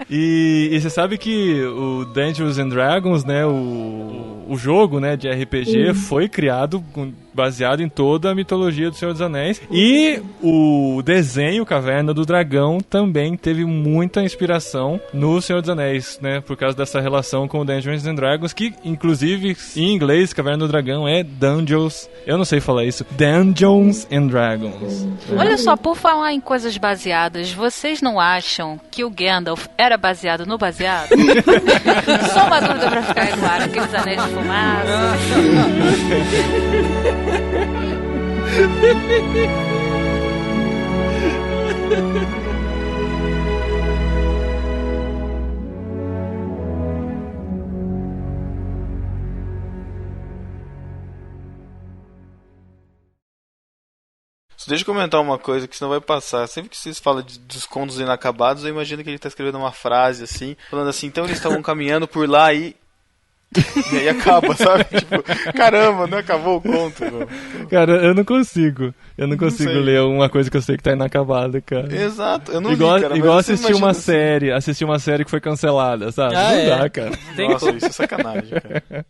Speaker 1: E você sabe que o Dungeons and Dragons, né, o jogo, né, de RPG foi criado baseado em toda a mitologia do Senhor dos Anéis. E o desenho Caverna do Dragão também teve muita inspiração no Senhor dos Anéis, né? Por causa dessa relação com o Dungeons and Dragons, que inclusive em inglês Caverna do Dragão é Dungeons. Eu não sei falar isso. Dungeons and Dragons.
Speaker 3: Olha só, por falar em coisas baseadas, vocês não acham que o Gandalf era baseado no baseado? Só uma dúvida pra ficar aí no ar, aqueles anéis de fumaça.
Speaker 2: Deixa eu comentar uma coisa que senão vai passar. Sempre que vocês falam dos contos inacabados, eu imagino que ele está escrevendo uma frase assim, falando assim, então eles estavam caminhando por lá e... E aí acaba, sabe? Tipo, caramba, não acabou o conto, meu.
Speaker 1: Cara, eu não consigo. Eu não consigo ler uma coisa que eu sei que tá inacabada, cara.
Speaker 2: Exato, eu não
Speaker 1: igual,
Speaker 2: li, cara.
Speaker 1: Igual
Speaker 2: mas
Speaker 1: assistir assistir uma série que foi cancelada, sabe?
Speaker 4: Ah,
Speaker 1: não
Speaker 4: é.
Speaker 1: dá, cara.
Speaker 2: Nossa, isso é sacanagem, cara.